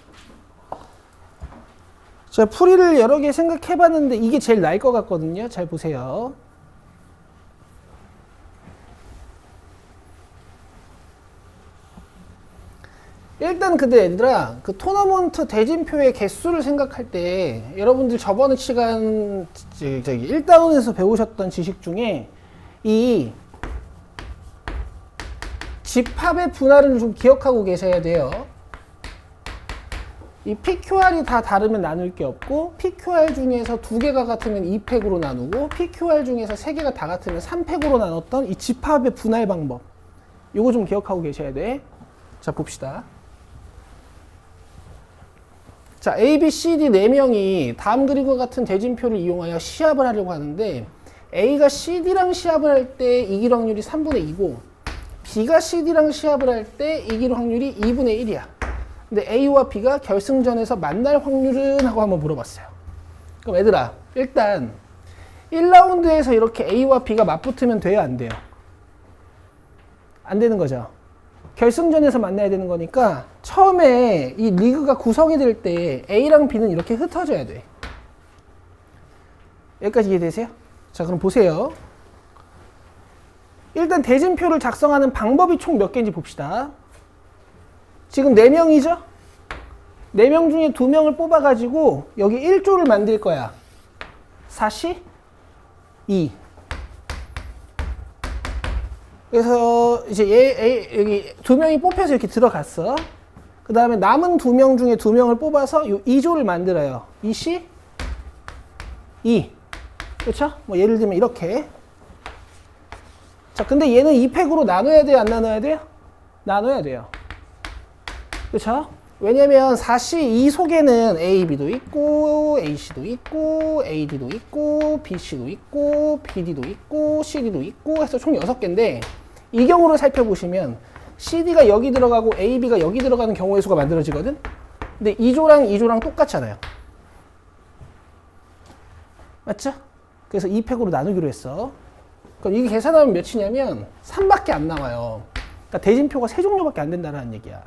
자, 풀이를 여러 개 생각해봤는데 이게 제일 나을 것 같거든요. 잘 보세요. 일단 근데 얘들아, 그 토너먼트 대진표의 개수를 생각할 때 여러분들 저번 시간 1다운에서 배우셨던 지식 중에 이 집합의 분할을 좀 기억하고 계셔야 돼요. 이 PQR이 다 다르면 나눌 게 없고 PQR 중에서 2개가 같으면 2팩으로 나누고 PQR 중에서 3개가 다 같으면 3팩으로 나눴던 이 집합의 분할 방법, 요거 좀 기억하고 계셔야 돼. 자, 봅시다. 자, A, B, C, D 4명이 다음 그림과 같은 대진표를 이용하여 시합을 하려고 하는데 A가 CD랑 시합을 할 때 이길 확률이 3분의 2고 B가 CD랑 시합을 할 때 이길 확률이 2분의 1이야. 근데 A와 B가 결승전에서 만날 확률은? 하고 한번 물어봤어요. 그럼 얘들아, 일단 1라운드에서 이렇게 A와 B가 맞붙으면 돼요, 안 돼요? 안 되는 거죠. 결승전에서 만나야 되는 거니까 처음에 이 리그가 구성이 될 때 A랑 B는 이렇게 흩어져야 돼. 여기까지 이해되세요? 자, 그럼 보세요. 일단 대진표를 작성하는 방법이 총 몇 개인지 봅시다. 지금 4명이죠? 4명 중에 2명을 뽑아가지고 여기 1조를 만들 거야. 4시 2. 그래서 이제 여기 2명이 뽑혀서 이렇게 들어갔어. 그 다음에 남은 2명 중에 2명을 뽑아서 이 2조를 만들어요. 2시 2. 그렇죠? 뭐 예를 들면 이렇게. 자, 근데 얘는 2팩으로 나눠야 돼요, 안 나눠야 돼요? 나눠야 돼요. 그렇죠? 왜냐면 4시 2 속에는 A, B도 있고 AC도 있고 AD도 있고 BC도 있고 BD도 있고 CD도 있고 해서 총 6개인데 이 경우를 살펴보시면 CD가 여기 들어가고 AB가 여기 들어가는 경우의 수가 만들어지거든? 근데 2조랑 2조랑 똑같잖아요. 맞죠? 그래서 2팩으로 나누기로 했어. 그럼 이게 계산하면 몇이냐면 3밖에 안 나와요. 그러니까 대진표가 3종류밖에 안 된다는 얘기야.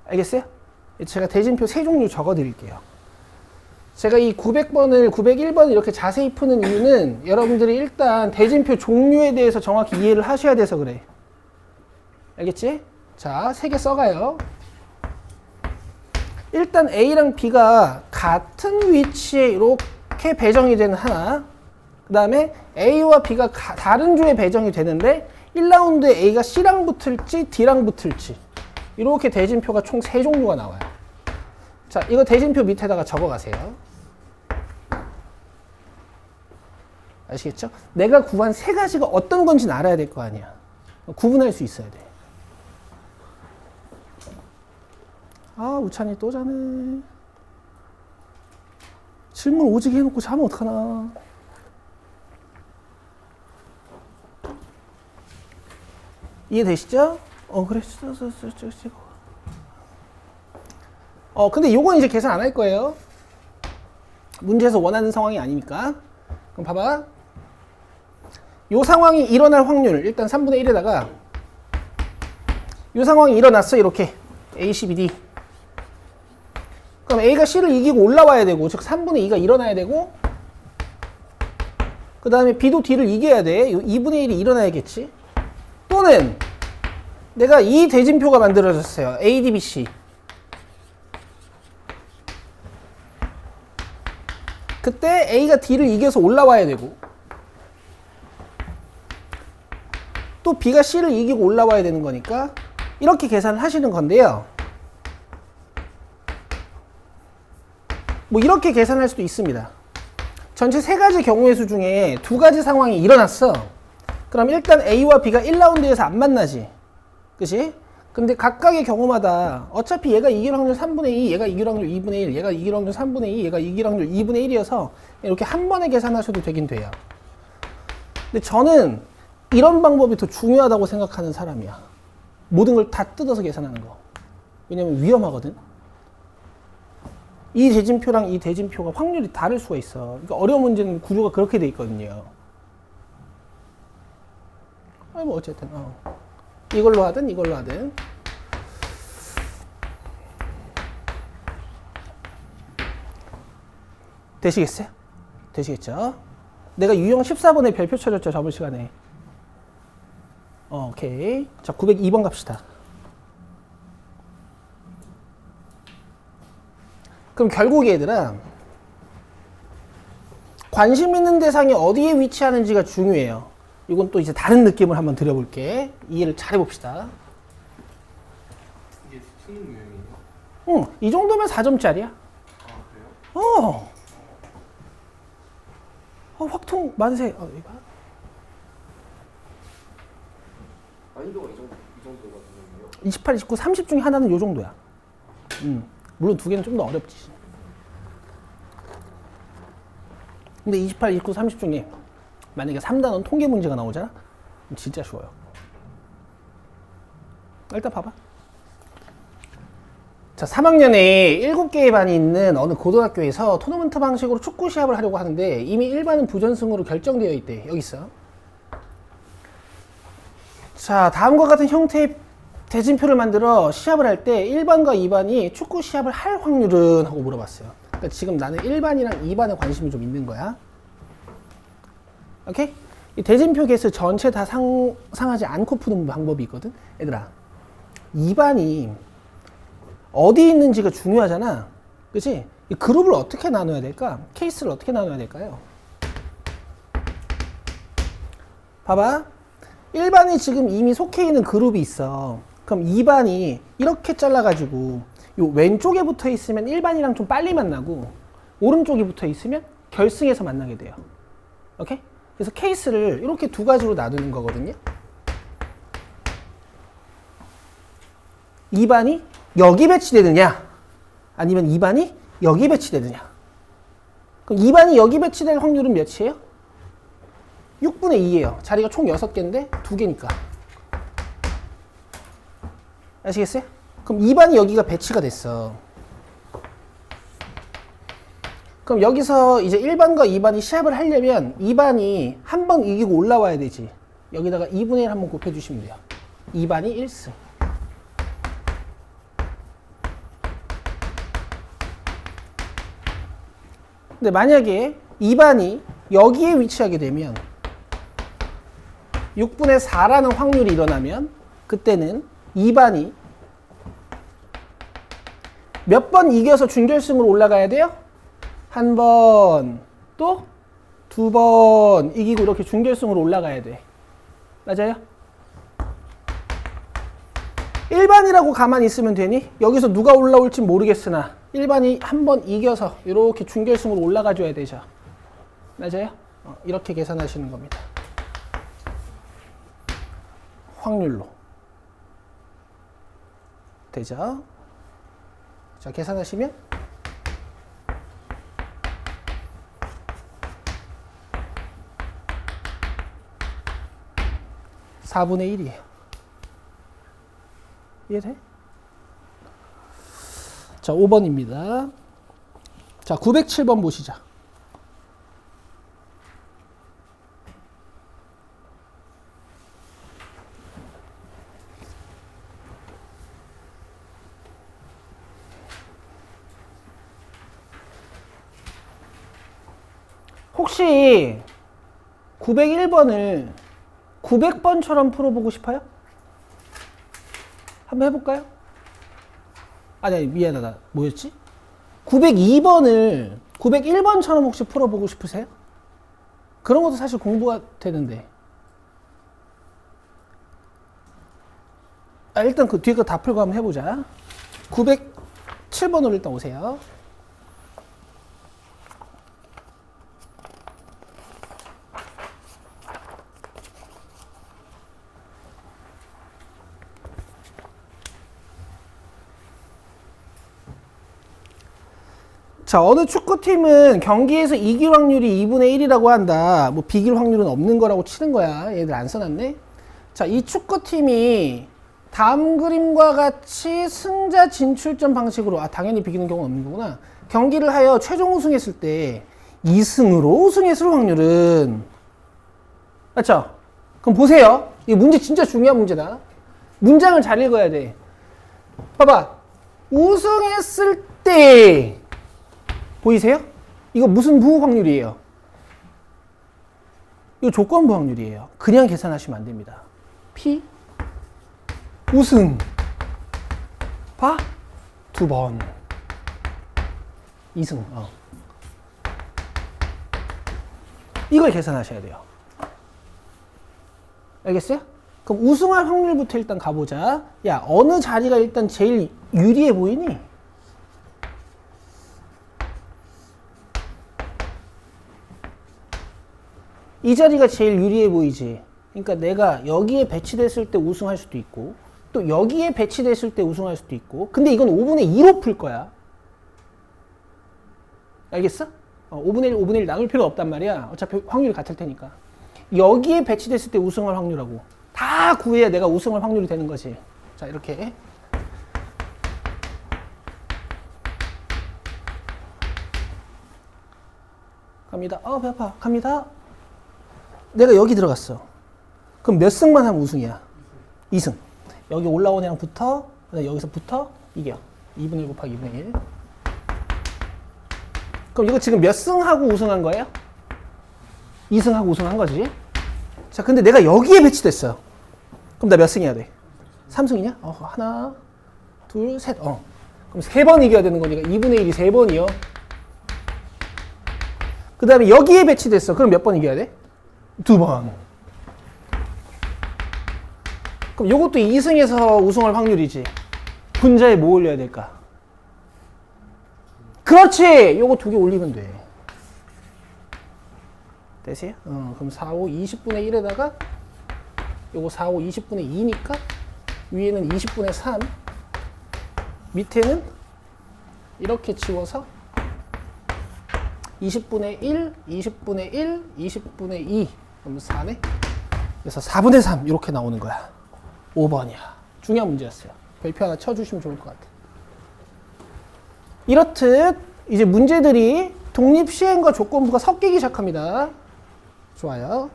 알겠어요? 제가 대진표 3종류 적어 드릴게요. 제가 이 900번을 901번 이렇게 자세히 푸는 이유는 여러분들이 일단 대진표 종류에 대해서 정확히 이해를 하셔야 돼서 그래. 알겠지? 자, 3개 써가요. 일단 A랑 B가 같은 위치에 이렇게 배정이 되는 하나, 그 다음에 A와 B가 다른 조에 배정이 되는데 1라운드에 A가 C랑 붙을지 D랑 붙을지 이렇게 대진표가 총 3종류가 나와요. 자, 이거 대진표 밑에다가 적어 가세요. 아시겠죠? 내가 구한 3가지가 어떤 건지는 알아야 될 거 아니야. 구분할 수 있어야 돼. 아, 우찬이 또 자네. 질문 오지게 해놓고 자면 어떡하나. 이해되시죠? 그래. 근데 요건 이제 계산 안 할 거예요. 문제에서 원하는 상황이 아니니까. 그럼 봐봐. 요 상황이 일어날 확률 일단 3분의 1에다가 요 상황이 일어났어. 이렇게 A, C, B, D. 그럼 A가 C를 이기고 올라와야 되고, 즉 3분의 2가 일어나야 되고, 그 다음에 B도 D를 이겨야 돼. 2분의 1이 일어나야겠지. 또는 내가 이 대진표가 만들어졌어요. A, D, B, C. 그때 A가 D를 이겨서 올라와야 되고, 또 B가 C를 이기고 올라와야 되는 거니까 이렇게 계산을 하시는 건데요. 뭐 이렇게 계산할 수도 있습니다. 전체 세 가지 경우의 수 중에 두 가지 상황이 일어났어. 그럼 일단 A와 B가 1라운드에서 안 만나지. 그치? 근데 각각의 경우마다 어차피 얘가 이길 확률 3분의 2, 얘가 이길 확률 2분의 1, 얘가 이길 확률 3분의 2, 얘가 이길 확률 2분의 1이어서 이렇게 한 번에 계산하셔도 되긴 돼요. 근데 저는 이런 방법이 더 중요하다고 생각하는 사람이야. 모든 걸 다 뜯어서 계산하는 거. 왜냐면 위험하거든. 이 대진표랑 이 대진표가 확률이 다를 수가 있어. 그러니까 어려운 문제는 구조가 그렇게 돼 있거든요. 아니 뭐 어쨌든 이걸로 하든 이걸로 하든. 되시겠어요? 되시겠죠? 내가 유형 14번에 별표 쳐줬죠, 저번 시간에. 오케이. 자, 902번 갑시다. 그럼 결국 얘들아, 관심 있는 대상이 어디에 위치하는지가 중요해요. 이건 또 이제 다른 느낌을 한번 드려볼게. 이해를 잘 해봅시다. 이게 수능 유형이에요? 응, 이 정도면 4점짜리야. 아 그래요? 확통 만세. 이거. 난이도가 이 정도가 되는데요? 28, 29, 30 중에 하나는 요 정도야. 물론 두 개는 좀 더 어렵지. 근데 28, 29, 30 중에 만약에 3단원 통계 문제가 나오잖아? 그럼 진짜 쉬워요. 일단 봐봐. 자, 3학년에 7개의 반이 있는 어느 고등학교에서 토너먼트 방식으로 축구 시합을 하려고 하는데 이미 1반은 부전승으로 결정되어 있대. 여기 있어. 자, 다음과 같은 형태의 대진표를 만들어 시합을 할 때 1반과 2반이 축구 시합을 할 확률은? 하고 물어봤어요. 그러니까 지금 나는 1반이랑 2반에 관심이 좀 있는 거야. 오케이? 이 대진표 개수 전체 다 상하지 않고 푸는 방법이 있거든. 얘들아, 2반이 어디 있는지가 중요하잖아. 그치? 이 그룹을 어떻게 나눠야 될까? 케이스를 어떻게 나눠야 될까요? 봐봐. 1반이 지금 이미 속해 있는 그룹이 있어. 그럼 2반이 이렇게 잘라가지고 요 왼쪽에 붙어 있으면 1반이랑 좀 빨리 만나고 오른쪽에 붙어 있으면 결승에서 만나게 돼요. 오케이? 그래서 케이스를 이렇게 두 가지로 나누는 거거든요. 2반이 여기 배치되느냐 아니면 2반이 여기 배치되느냐. 그럼 2반이 여기 배치될 확률은 몇이에요? 6분의 2예요. 자리가 총 6개인데 2개니까. 아시겠어요? 그럼 2반이 여기가 배치가 됐어. 그럼 여기서 이제 1반과 2반이 시합을 하려면 2반이 한 번 이기고 올라와야 되지. 여기다가 2분의 1 한번 곱해주시면 돼요. 2반이 1승. 근데 만약에 2반이 여기에 위치하게 되면 6분의 4라는 확률이 일어나면 그때는 2반이 몇 번 이겨서 준결승으로 올라가야 돼요? 한 번, 또 2번 이기고 이렇게 준결승으로 올라가야 돼. 맞아요? 1반이라고 가만히 있으면 되니? 여기서 누가 올라올지 모르겠으나 1반이 한 번 이겨서 이렇게 준결승으로 올라가 줘야 되죠. 맞아요? 이렇게 계산하시는 겁니다. 확률로. 되죠? 자, 계산하시면 4분의 1이에요. 이해돼? 자, 5번입니다. 자, 907번 보시자. 혹시 901번을 900번처럼 풀어보고 싶어요? 한번 해볼까요? 아니, 미안하다. 뭐였지? 902번을 901번처럼 혹시 풀어보고 싶으세요? 그런 것도 사실 공부가 되는데. 일단 그 뒤에 거 다 풀고 한번 해보자. 907번으로 일단 오세요. 자, 어느 축구팀은 경기에서 이길 확률이 2분의 1이라고 한다. 뭐 비길 확률은 없는 거라고 치는 거야. 얘들 안 써놨네. 자, 이 축구팀이 다음 그림과 같이 승자 진출전 방식으로, 당연히 비기는 경우는 없는 거구나. 경기를 하여 최종 우승했을 때 2승으로 우승했을 확률은, 맞죠? 그럼 보세요. 이 문제 진짜 중요한 문제다. 문장을 잘 읽어야 돼. 봐봐. 우승했을 때 보이세요? 이거 무슨 부 확률이에요? 이거 조건부 확률이에요. 그냥 계산하시면 안 됩니다. P 우승 봐 2번 2승 이걸 계산하셔야 돼요. 알겠어요? 그럼 우승할 확률부터 일단 가보자. 야, 어느 자리가 일단 제일 유리해 보이니? 이 자리가 제일 유리해 보이지. 그러니까 내가 여기에 배치됐을 때 우승할 수도 있고 또 여기에 배치됐을 때 우승할 수도 있고, 근데 이건 5분의 2로 풀 거야. 알겠어? 5분의 1, 5분의 1 나눌 필요 없단 말이야. 어차피 확률이 같을 테니까. 여기에 배치됐을 때 우승할 확률하고 다 구해야 내가 우승할 확률이 되는 거지. 자, 이렇게 갑니다. 배 아파. 갑니다. 내가 여기 들어갔어. 그럼 몇 승만 하면 우승이야? 2승. 여기 올라온 애랑 붙어. 여기서 붙어. 이겨. 2분의 1 곱하기 2분의 1. 그럼 이거 지금 몇 승하고 우승한 거예요? 2승하고 우승한 거지. 자, 근데 내가 여기에 배치됐어요. 그럼 나 몇 승 해야 돼? 3승이냐? 하나, 둘, 셋. 그럼 3번 이겨야 되는 거니까 2분의 1이 3번이요. 그 다음에 여기에 배치됐어. 그럼 몇 번 이겨야 돼? 2번. 그럼 요것도 2승에서 우승할 확률이지. 분자에 뭐 올려야 될까? 그렇지! 요거 2개 올리면 돼. 되세요? 그럼 4, 5, 20분의 1에다가 요거 4, 5, 20분의 2니까 위에는 20분의 3 밑에는 이렇게 지워서 20분의 1, 20분의 1, 20분의 2 그럼 4네? 그래서 4분의 3 이렇게 나오는 거야. 5번이야. 중요한 문제였어요. 별표 하나 쳐주시면 좋을 것 같아요. 이렇듯 이제 문제들이 독립시행과 조건부가 섞이기 시작합니다. 좋아요.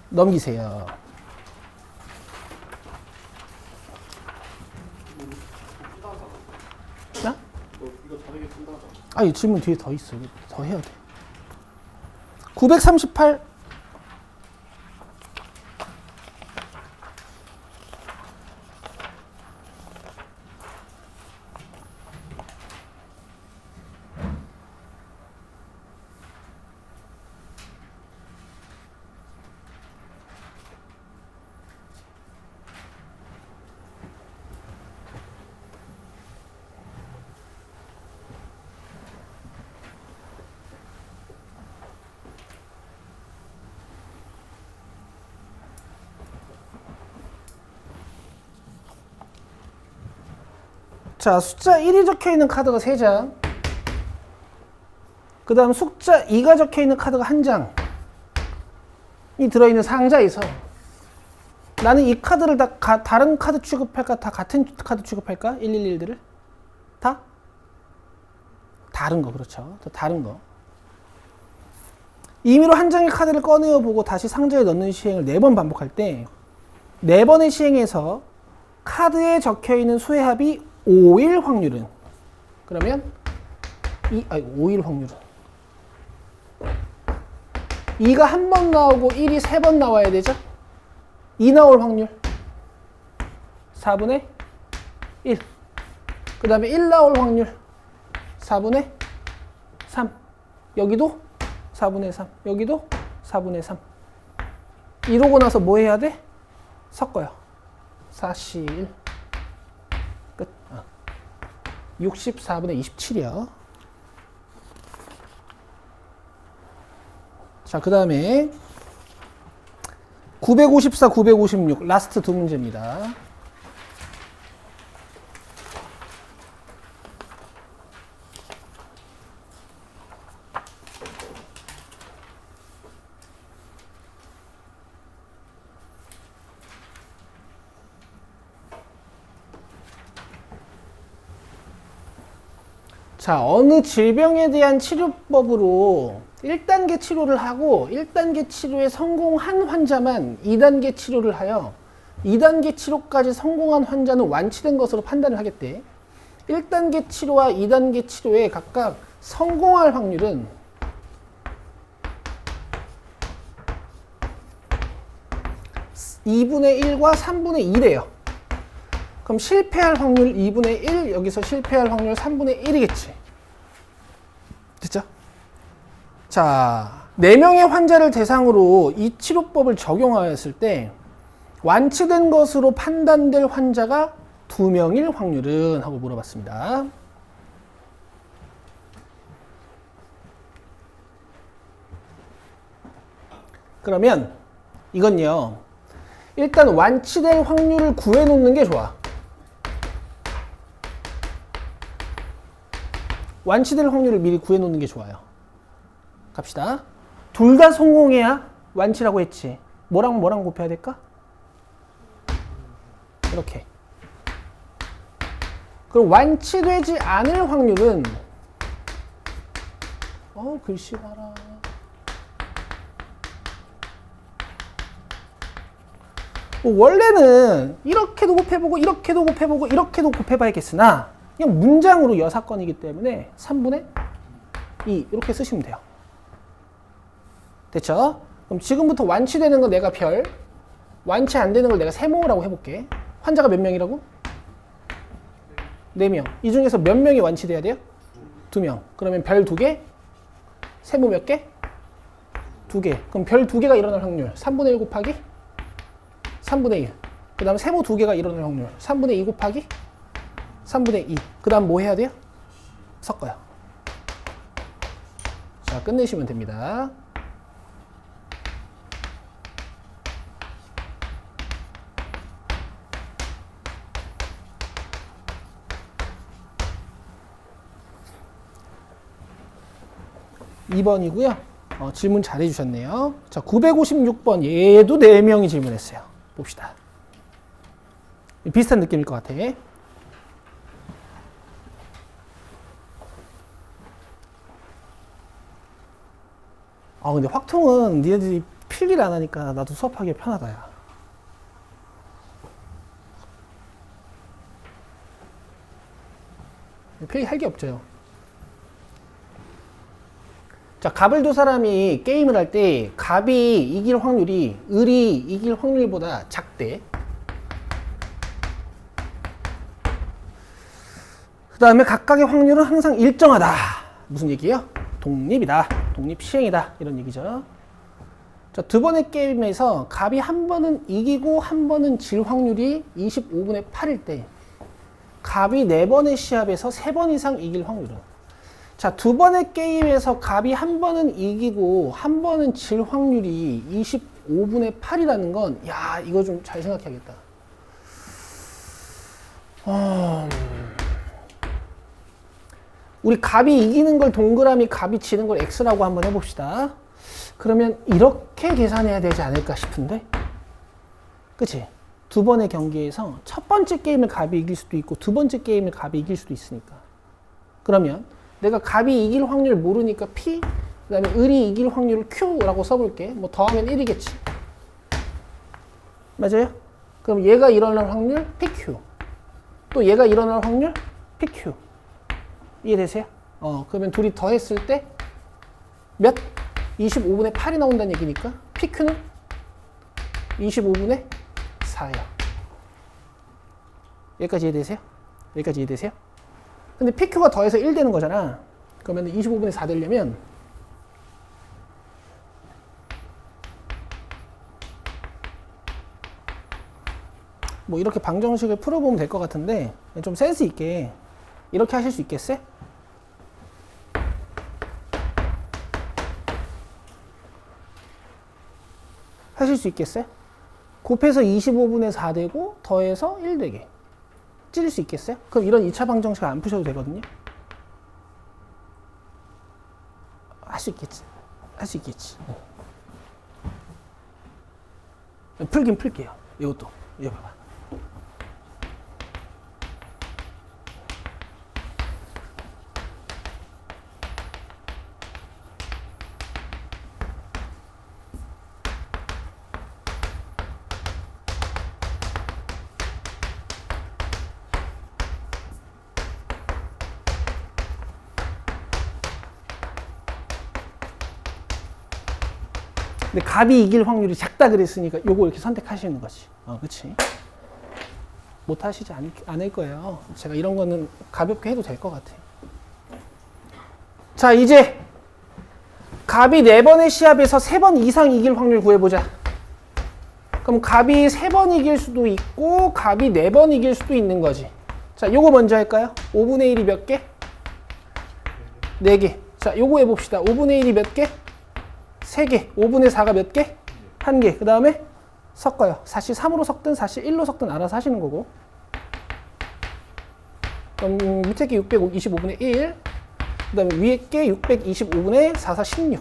넘기세요. 나? 이거 다르게 푼다 하잖아. 이 질문 뒤에 더 있어. 더 해야 돼. 938. 자, 숫자 1이 적혀있는 카드가 3장. 그 다음 숫자 2가 적혀있는 카드가 1장이 들어있는 상자에서 나는 이 카드를 다른 카드 취급할까? 다 같은 카드 취급할까? 111들을? 다? 다른 거, 그렇죠. 더 다른 거. 임의로 한 장의 카드를 꺼내어 보고 다시 상자에 넣는 시행을 4번 반복할 때 4번의 시행에서 카드에 적혀 있는 수의 합이 5일 확률은, 그러면 5일 확률은 2가 한 번 나오고 1이 3번 나와야 되죠? 2 나올 확률 4분의 1. 그 다음에 1 나올 확률 4분의 3. 여기도 4분의 3. 여기도 4분의 3. 이러고 나서 뭐 해야 돼? 섞어요. 4C1 끝. 64분의 27이요. 자, 그 다음에 954, 956 라스트 두 문제입니다. 자, 어느 질병에 대한 치료법으로 1단계 치료를 하고 1단계 치료에 성공한 환자만 2단계 치료를 하여 2단계 치료까지 성공한 환자는 완치된 것으로 판단을 하겠대. 1단계 치료와 2단계 치료에 각각 성공할 확률은 2분의 1과 3분의 2래요. 그럼 실패할 확률 2분의 1, 여기서 실패할 확률 3분의 1이겠지. 됐죠? 자, 4명의 환자를 대상으로 이 치료법을 적용하였을 때 완치된 것으로 판단될 환자가 2명일 확률은? 하고 물어봤습니다. 그러면 이건요, 일단 완치될 확률을 구해놓는 게 좋아. 완치될 확률을 미리 구해놓는 게 좋아요. 갑시다. 둘 다 성공해야 완치라고 했지. 뭐랑 곱해야 될까? 이렇게. 그럼 완치되지 않을 확률은, 글씨 봐라. 원래는 이렇게도 곱해보고 이렇게도 곱해보고 이렇게도 곱해봐야겠으나 그냥 문장으로 여사건이기 때문에 3분의 2 이렇게 쓰시면 돼요. 됐죠? 그럼 지금부터 완치되는 거 내가 별, 완치 안 되는 걸 내가 세모라고 해볼게. 환자가 몇 명이라고? 4명. 이 중에서 몇 명이 완치돼야 돼요? 2명. 그러면 별 2개? 세모 몇 개? 2개. 그럼 별 2개가 일어날 확률 3분의 1 곱하기 3분의 1. 그 다음 세모 2개가 일어날 확률 3분의 2 곱하기 3분의 2. 그 다음 뭐 해야 돼요? 섞어요. 자, 끝내시면 됩니다. (2번이고요) 질문 잘 해주셨네요. 자, 956번 얘도 4명이 질문했어요. 봅시다. 비슷한 느낌일 것 같아. 근데 확통은 니네들이 필기를 안 하니까 나도 수업하기 편하다, 야. 필기할 게 없죠. 자, 갑을 두 사람이 게임을 할 때 갑이 이길 확률이 을이 이길 확률보다 작대. 그 다음에 각각의 확률은 항상 일정하다. 무슨 얘기예요? 독립이다. 독립 시행이다. 이런 얘기죠. 자, 두 번의 게임에서 갑이 한 번은 이기고 한 번은 질 확률이 25분의 8일 때 갑이 4번의 시합에서 3번 이상 이길 확률은? 자, 두 번의 게임에서 갑이 한 번은 이기고 한 번은 질 확률이 25분의 8이라는 건, 야, 이거 좀 잘 생각해야겠다. 우리 갑이 이기는 걸 동그라미, 갑이 지는 걸 x라고 한번 해봅시다. 그러면 이렇게 계산해야 되지 않을까 싶은데, 그치? 두 번의 경기에서 첫 번째 게임을 갑이 이길 수도 있고 두 번째 게임을 갑이 이길 수도 있으니까. 그러면 내가 갑이 이길 확률 모르니까 P, 그 다음에 을이 이길 확률을 Q라고 써볼게. 뭐 더하면 1이겠지. 맞아요? 그럼 얘가 일어날 확률 PQ. 또 얘가 일어날 확률 PQ. 이해되세요? 그러면 둘이 더했을 때 몇? 25분의 8이 나온다는 얘기니까 PQ는 25분의 4예요. 여기까지 이해되세요? 여기까지 이해되세요? 근데 PQ가 더해서 1 되는 거잖아. 그러면 25분의 4 되려면 뭐 이렇게 방정식을 풀어보면 될 것 같은데 좀 센스 있게 이렇게 하실 수 있겠어요? 하실 수 있겠어요? 곱해서 25분의 4 되고 더해서 1 되게 찌를 수 있겠어요? 그럼 이런 2차 방정식 안 푸셔도 되거든요. 할 수 있겠지. 할 수 있겠지. 풀긴 풀게요. 이것도. 이거 봐봐. 근데 갑이 이길 확률이 작다 그랬으니까 요거 이렇게 선택하시는 거지. 그치? 못 하시지 않을 거예요. 제가 이런 거는 가볍게 해도 될 것 같아요. 자, 이제 갑이 4번의 시합에서 3번 이상 이길 확률 구해보자. 그럼 갑이 3번 이길 수도 있고 갑이 4번 이길 수도 있는 거지. 자, 요거 먼저 할까요? 5분의 1이 몇 개? 4개. 자, 요거 해봅시다. 5분의 1이 몇 개? 3개. 5분의 4가 몇 개? 1개. 그 다음에 섞어요. 4C3으로 섞든 4C1로 섞든 알아서 하시는 거고. 그럼 밑에 게 625분의 1. 그 다음에 위에 게 625분의 4, 4, 16.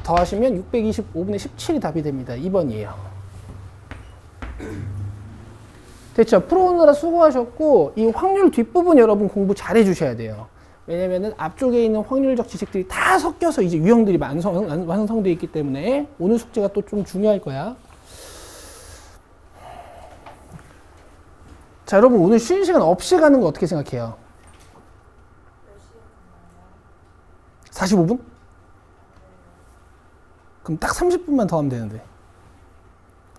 더하시면 625분의 17이 답이 됩니다. 2번이에요. 됐죠? 풀어오느라 수고하셨고 이 확률 뒷부분 여러분 공부 잘 해주셔야 돼요. 왜냐면은 앞쪽에 있는 확률적 지식들이 다 섞여서 이제 유형들이 완성되어 있기 때문에 오늘 숙제가 또 좀 중요할 거야. 자, 여러분 오늘 쉬는 시간 없이 가는 거 어떻게 생각해요? 45분? 그럼 딱 30분만 더 하면 되는데.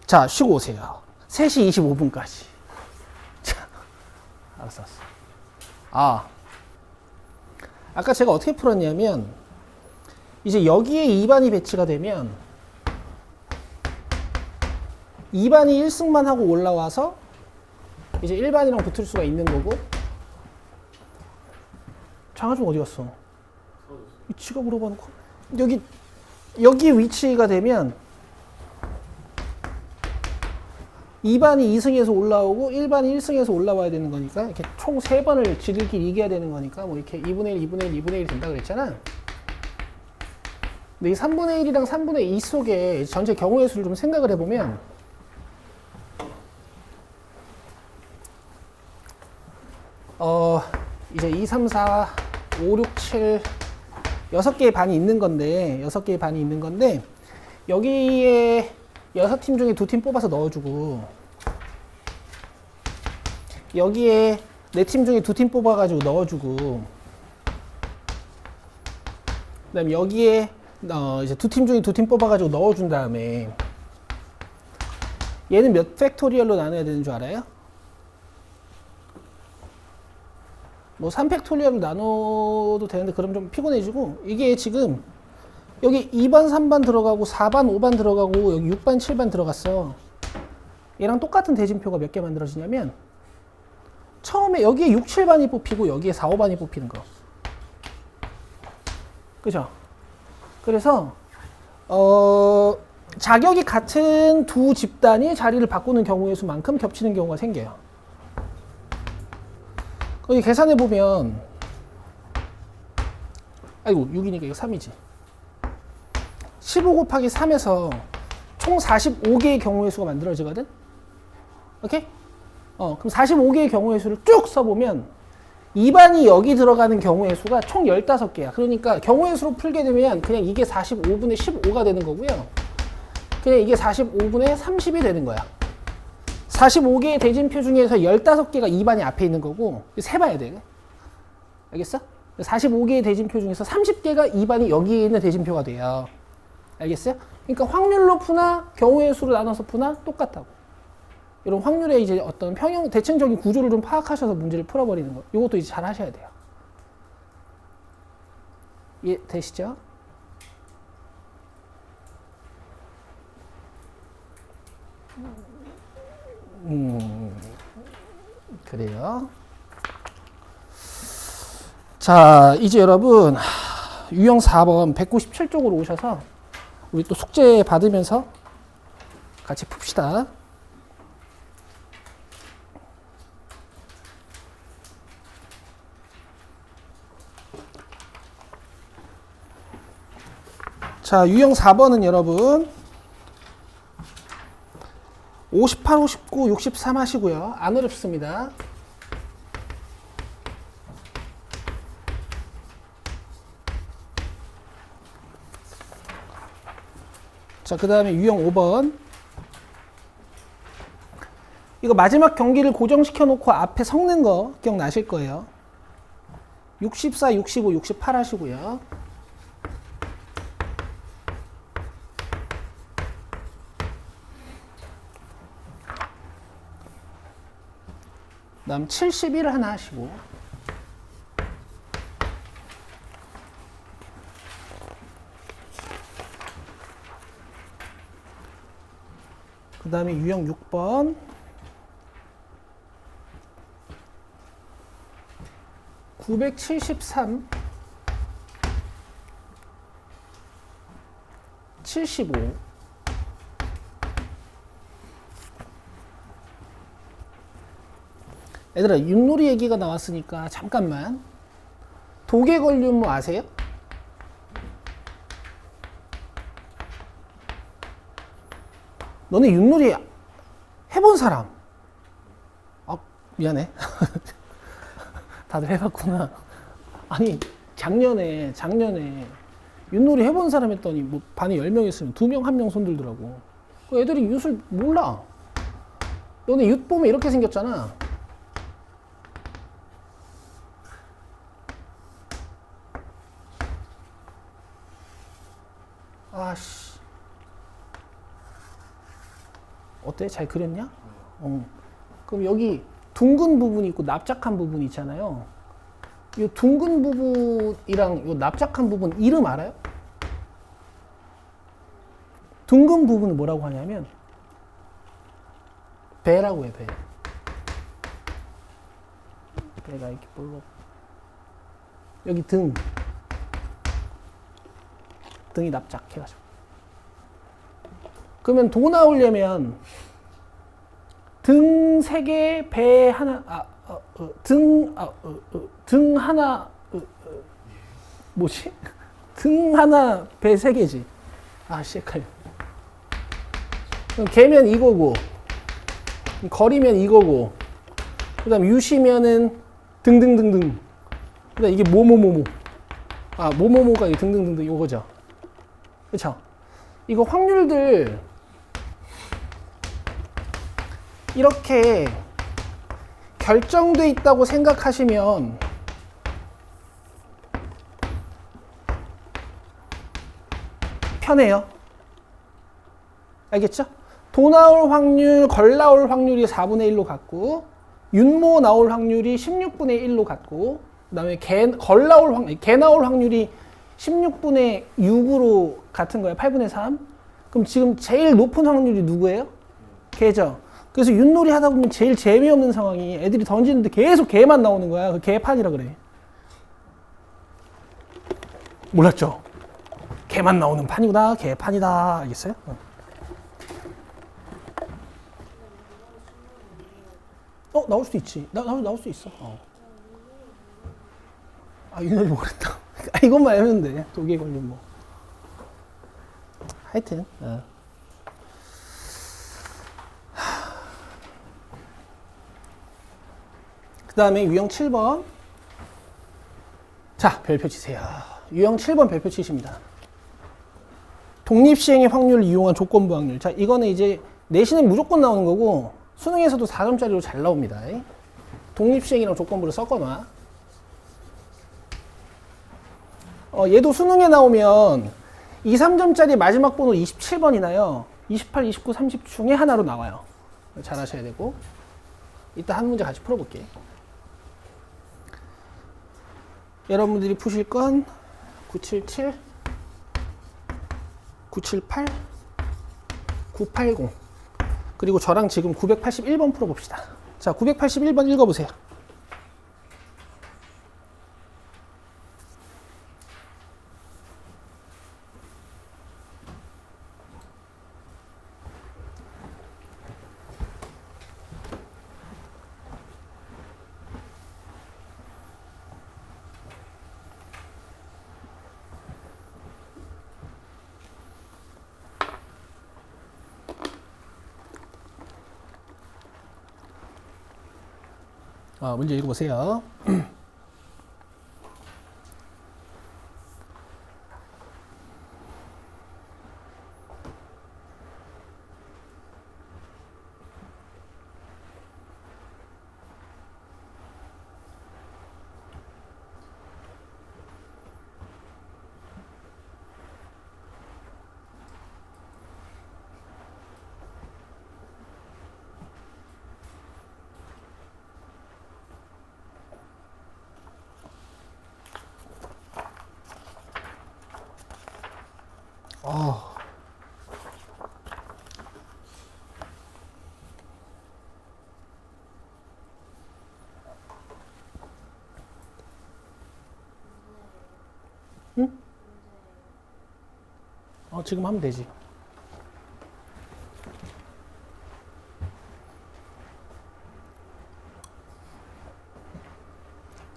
자, 쉬고 오세요. 3시 25분까지. 자, 알았어. 아까 제가 어떻게 풀었냐면 이제 여기에 2반이 배치가 되면 2반이 1승만 하고 올라와서 이제 1반이랑 붙을 수가 있는 거고. 장하중 어디 갔어? 위치가 물어봐놓고 여기 위치가 되면 2반이 2승에서 올라오고 1반이 1승에서 올라와야 되는 거니까 이렇게 총 3번을 지들끼리 이겨야 되는 거니까 뭐 이렇게 2분의 1, 2분의 1, 2분의 1 된다 그랬잖아. 근데 이 3분의 1이랑 3분의 2 속에 전체 경우의 수를 좀 생각을 해보면 이제 2, 3, 4, 5, 6, 7 6개의 반이 있는 건데 여기에 6팀 중에 2팀 뽑아서 넣어주고 여기에 4팀 중에 2팀 뽑아가지고 넣어주고 그 다음에 여기에 이제 2팀 중에 2팀 뽑아가지고 넣어준 다음에 얘는 몇 팩토리얼로 나눠야 되는 줄 알아요? 뭐 3팩토리얼로 나눠도 되는데 그럼 좀 피곤해지고 이게 지금 여기 2반, 3반 들어가고 4반, 5반 들어가고 여기 6반, 7반 들어갔어. 얘랑 똑같은 대진표가 몇 개 만들어지냐면 처음에 여기에 6, 7반이 뽑히고 여기에 4, 5반이 뽑히는 거. 그죠? 그래서 자격이 같은 두 집단이 자리를 바꾸는 경우의 수만큼 겹치는 경우가 생겨요. 거기 계산해 보면 아이고 6이니까 이거 3이지. 15 곱하기 3에서 총 45개의 경우의 수가 만들어지거든? 오케이? 그럼 45개의 경우의 수를 쭉 써보면 2반이 여기 들어가는 경우의 수가 총 15개야. 그러니까 경우의 수로 풀게 되면 그냥 이게 45분의 15가 되는 거고요. 그냥 이게 45분의 30이 되는 거야. 45개의 대진표 중에서 15개가 2반이 앞에 있는 거고 세봐야 돼. 알겠어? 45개의 대진표 중에서 30개가 2반이 여기에 있는 대진표가 돼요. 알겠어요? 그러니까 확률로 푸나 경우의 수로 나눠서 푸나 똑같다고. 이런 확률의 이제 어떤 평형 대칭적인 구조를 좀 파악하셔서 문제를 풀어버리는 거. 이것도 이제 잘 하셔야 돼요. 이해 되시죠? 그래요. 자, 이제 여러분 유형 4번 197쪽으로 오셔서 우리 또 숙제 받으면서 같이 풉시다. 자, 유형 4번은 여러분 58, 59, 63 하시고요. 안 어렵습니다. 자, 그 다음에 유형 5번. 이거 마지막 경기를 고정시켜 놓고 앞에 섞는 거 기억나실 거예요. 64, 65, 68 하시고요. 그 다음 71 하나 하시고. 그 다음에 유형 6번. 973, 75. 얘들아, 윷놀이 얘기가 나왔으니까 잠깐만. 도개걸륜 뭐 아세요? 너네 윷놀이 해본 사람? 아, 미안해. 다들 해봤구나. 아니, 작년에 윷놀이 해본 사람 했더니 뭐 반에 10명 있으면 2명, 1명 손 들더라고. 그 애들이 윷을 몰라. 너네 윷 보면 이렇게 생겼잖아. 아씨. 어때? 잘 그렸냐? 그럼 여기 둥근 부분이 있고 납작한 부분이 있잖아요. 이 둥근 부분이랑 이 납작한 부분 이름 알아요? 둥근 부분은 뭐라고 하냐면 배라고 해, 배. 배가 이렇게 볼록. 여기 등이 납작해가지고. 그러면 도 나오려면 등 3개, 배 하나, 등 하나, 뭐지? 등 하나, 배 3개지. 아씨, 헷갈려. 그럼 개면 이거고, 거리면 이거고, 그 다음 유시면은 등등등등. 그 다음 이게 뭐뭐뭐뭐. 아, 뭐뭐뭐가 등등등등 이거죠. 그쵸? 이거 확률들 이렇게 결정돼 있다고 생각하시면 편해요. 알겠죠? 도 나올 확률, 걸 나올 확률이 4분의 1로 같고 윤모 나올 확률이 16분의 1로 같고 그 다음에 개 나올 확률이 16분의 6으로 같은 거예요. 8분의 3. 그럼 지금 제일 높은 확률이 누구예요? 개죠. 그래서 윷놀이 하다 보면 제일 재미없는 상황이 애들이 던지는데 계속 개만 나오는 거야. 그 개판이라 그래. 몰랐죠? 개만 나오는 판이구나. 개판이다. 알겠어요? 나올 수도 있지. 나올 수 있어. 아, 윷놀이 모르겠다. 이것만 알면 돼. 독에 걸린 뭐. 하여튼. 다음에 유형 7번. 자, 별표 치세요. 유형 7번 별표 치십니다. 독립시행의 확률을 이용한 조건부 확률. 자, 이거는 이제 내신은 무조건 나오는 거고 수능에서도 4점짜리로 잘 나옵니다. 독립시행이랑 조건부를 섞어놔. 얘도 수능에 나오면 2, 3점짜리 마지막 번호 27번이 나요. 28, 29, 30 중에 하나로 나와요. 잘 하셔야 되고. 이따 한 문제 같이 풀어볼게. 여러분들이 푸실 건 977, 978, 980 그리고 저랑 지금 981번 풀어봅시다. 자, 981번 읽어보세요. 문제 읽어보세요. 응? 지금 하면 되지.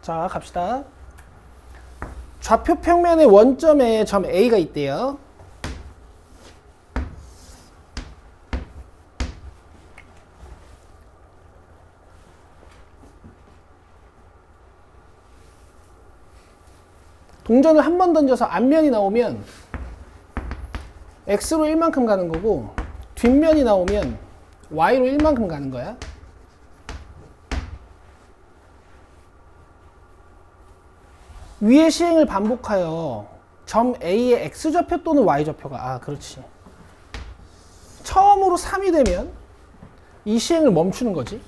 자, 갑시다. 좌표 평면의 원점에 점 A가 있대요. 동전을 한 번 던져서 앞면이 나오면 X로 1만큼 가는 거고 뒷면이 나오면 Y로 1만큼 가는 거야. 위의 시행을 반복하여 점 A의 X좌표 또는 Y좌표가 그렇지. 처음으로 3이 되면 이 시행을 멈추는 거지.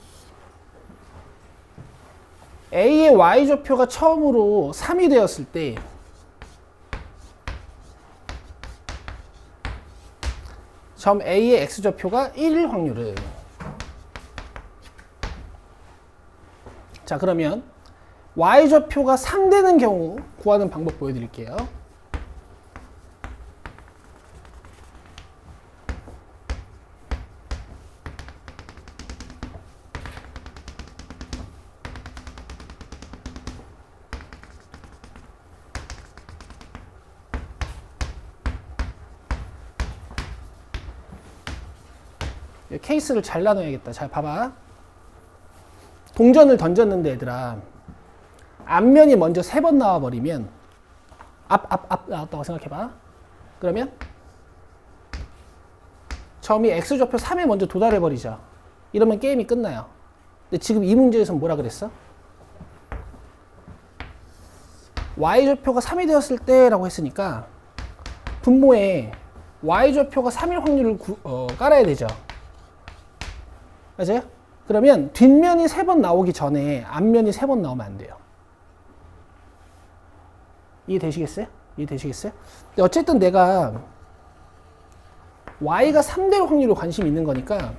A의 Y좌표가 처음으로 3이 되었을 때 점 A의 X좌표가 1일 확률은 자, 그러면 Y좌표가 3 되는 경우 구하는 방법 보여드릴게요. 케이스를 잘 나눠야겠다. 잘 봐봐. 동전을 던졌는데 얘들아 앞면이 먼저 3번 나와버리면 앞 나왔다고 생각해봐. 그러면 점이 X좌표 3에 먼저 도달해버리죠. 이러면 게임이 끝나요. 근데 지금 이 문제에서는 뭐라 그랬어? Y좌표가 3이 되었을 때 라고 했으니까 분모에 Y좌표가 3일 확률을 깔아야 되죠. 맞아요? 그러면 뒷면이 3번 나오기 전에 앞면이 3번 나오면 안 돼요. 이해되시겠어요? 이해되시겠어요? 근데 어쨌든 내가 Y가 3대로 확률로 관심이 있는 거니까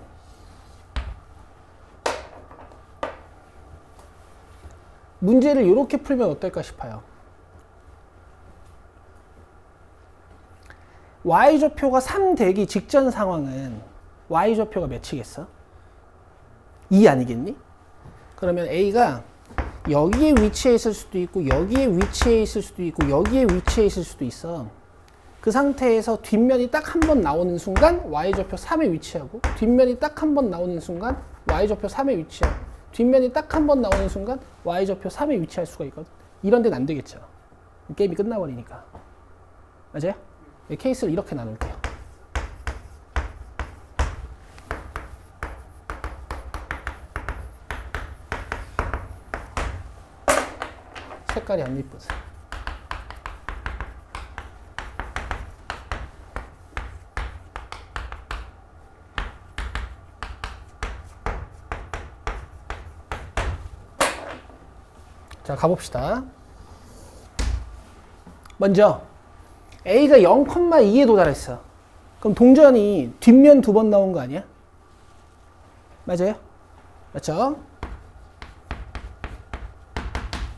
문제를 이렇게 풀면 어떨까 싶어요. Y좌표가 3 되기 직전 상황은 Y좌표가 몇이겠어? 2 아니겠니? 그러면 A가 여기에 위치해 있을 수도 있고 여기에 위치해 있을 수도 있고 여기에 위치해 있을 수도 있어. 그 상태에서 뒷면이 딱 한 번 나오는 순간 Y좌표 3에 위치하고 뒷면이 딱 한 번 나오는 순간 Y좌표 3에 위치하고 뒷면이 딱 한 번 나오는 순간 y좌표 3에 위치할 수가 있거든. 이런 데는 안 되겠죠. 게임이 끝나버리니까. 맞아요? 케이스를 이렇게 나눌게요. 색깔이 안 이쁘서. 자, 가봅시다. 먼저 A가 0,2에 도달했어. 그럼 동전이 뒷면 두 번 나온 거 아니야? 맞아요? 맞죠?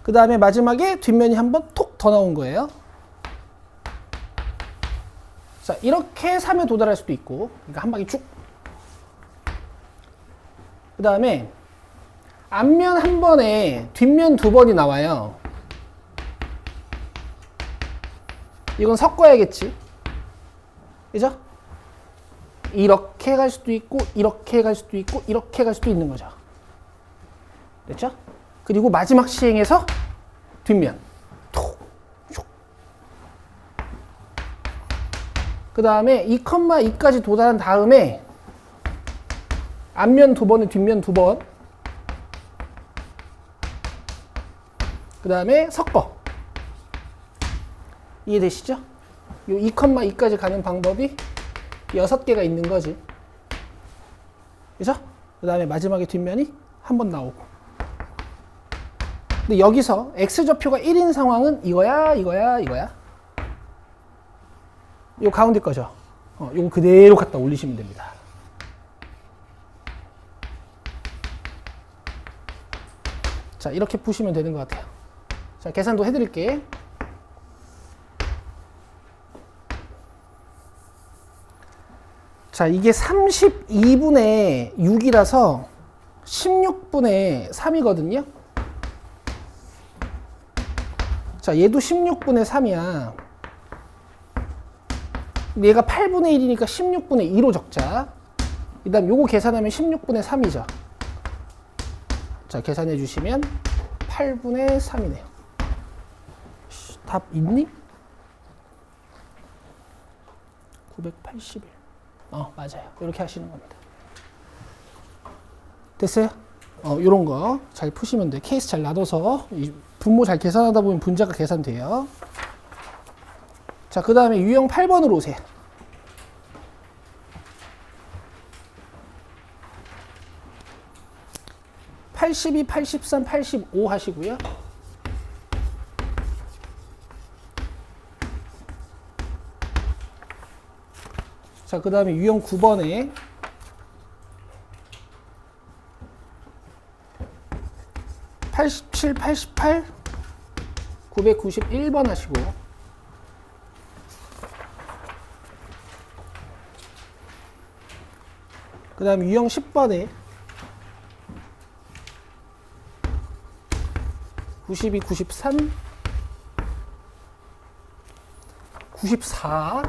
그 다음에 마지막에 뒷면이 한 번 톡 더 나온 거예요. 자, 이렇게 3에 도달할 수도 있고, 그러니까 한 바퀴 쭉. 그 다음에 앞면 한 번에 뒷면 두 번이 나와요. 이건 섞어야겠지. 그죠? 이렇게 갈 수도 있고, 이렇게 갈 수도 있고, 이렇게 갈 수도 있는 거죠. 됐죠? 그리고 마지막 시행에서 뒷면. 톡, 촉. 그 다음에 2,2까지 도달한 다음에 앞면 두 번에 뒷면 두 번. 그 다음에 섞어. 이해되시죠? 요 2,2까지 가는 방법이 6개가 있는 거지. 그죠? 그 다음에 마지막에 뒷면이 한 번 나오고. 근데 여기서 X좌표가 1인 상황은 이거야, 이거야, 이거야. 요 가운데 거죠. 요거 그대로 갖다 올리시면 됩니다. 자, 이렇게 푸시면 되는 것 같아요. 자, 계산도 해드릴게. 자, 이게 32분의 6이라서 16분의 3이거든요. 자, 얘도 16분의 3이야. 얘가 8분의 1이니까 16분의 2로 적자. 그 다음 요거 계산하면 16분의 3이죠. 자, 계산해 주시면 8분의 3이네요. 답 있니? 981. 맞아요. 이렇게 하시는 겁니다. 됐어요? 요런 거 잘 푸시면 돼. 케이스 잘 놔둬서 분모 잘 계산하다 보면 분자가 계산돼요. 자, 그 다음에 유형 8번으로 오세요. (82, 83, 85) 하시고요. 자, 그 다음에 유형 9번에 (87, 88, 991번) 하시고, 그 다음에 유형 10번에 92, 93, 94,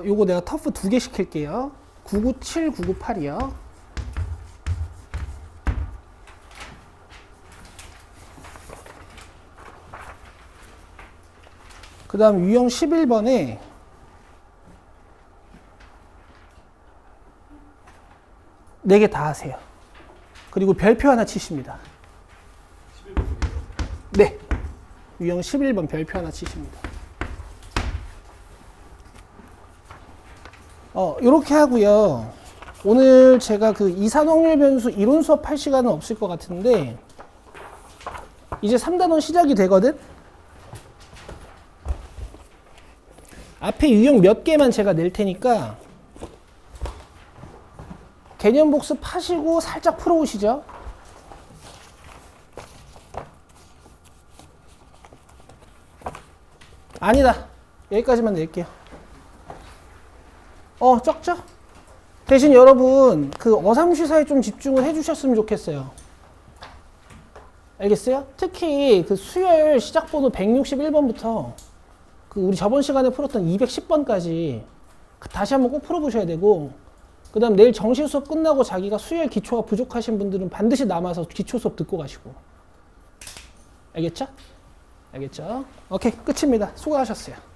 요거 내가 터프 2개 시킬게요. 997, 998이요. 그 다음 유형 11번에 네 개 다 하세요. 그리고 별표 하나 치십니다. 11번이요? 네. 유형 11번 별표 하나 치십니다. 요렇게 하고요. 오늘 제가 그 이산 확률 변수 이론 수업 할 시간은 없을 것 같은데, 이제 3단원 시작이 되거든? 앞에 유형 몇 개만 제가 낼 테니까 개념 복습하시고 살짝 풀어오시죠. 아니다. 여기까지만 낼게요. 적죠? 대신 여러분 그 어삼쉬사에 좀 집중을 해주셨으면 좋겠어요. 알겠어요? 특히 그 수열 시작 번호 161번부터 그 우리 저번 시간에 풀었던 210번까지 다시 한번 꼭 풀어보셔야 되고, 그 다음 내일 정시 수업 끝나고 자기가 수열 기초가 부족하신 분들은 반드시 남아서 기초 수업 듣고 가시고. 알겠죠? 알겠죠? 오케이, 끝입니다. 수고하셨어요.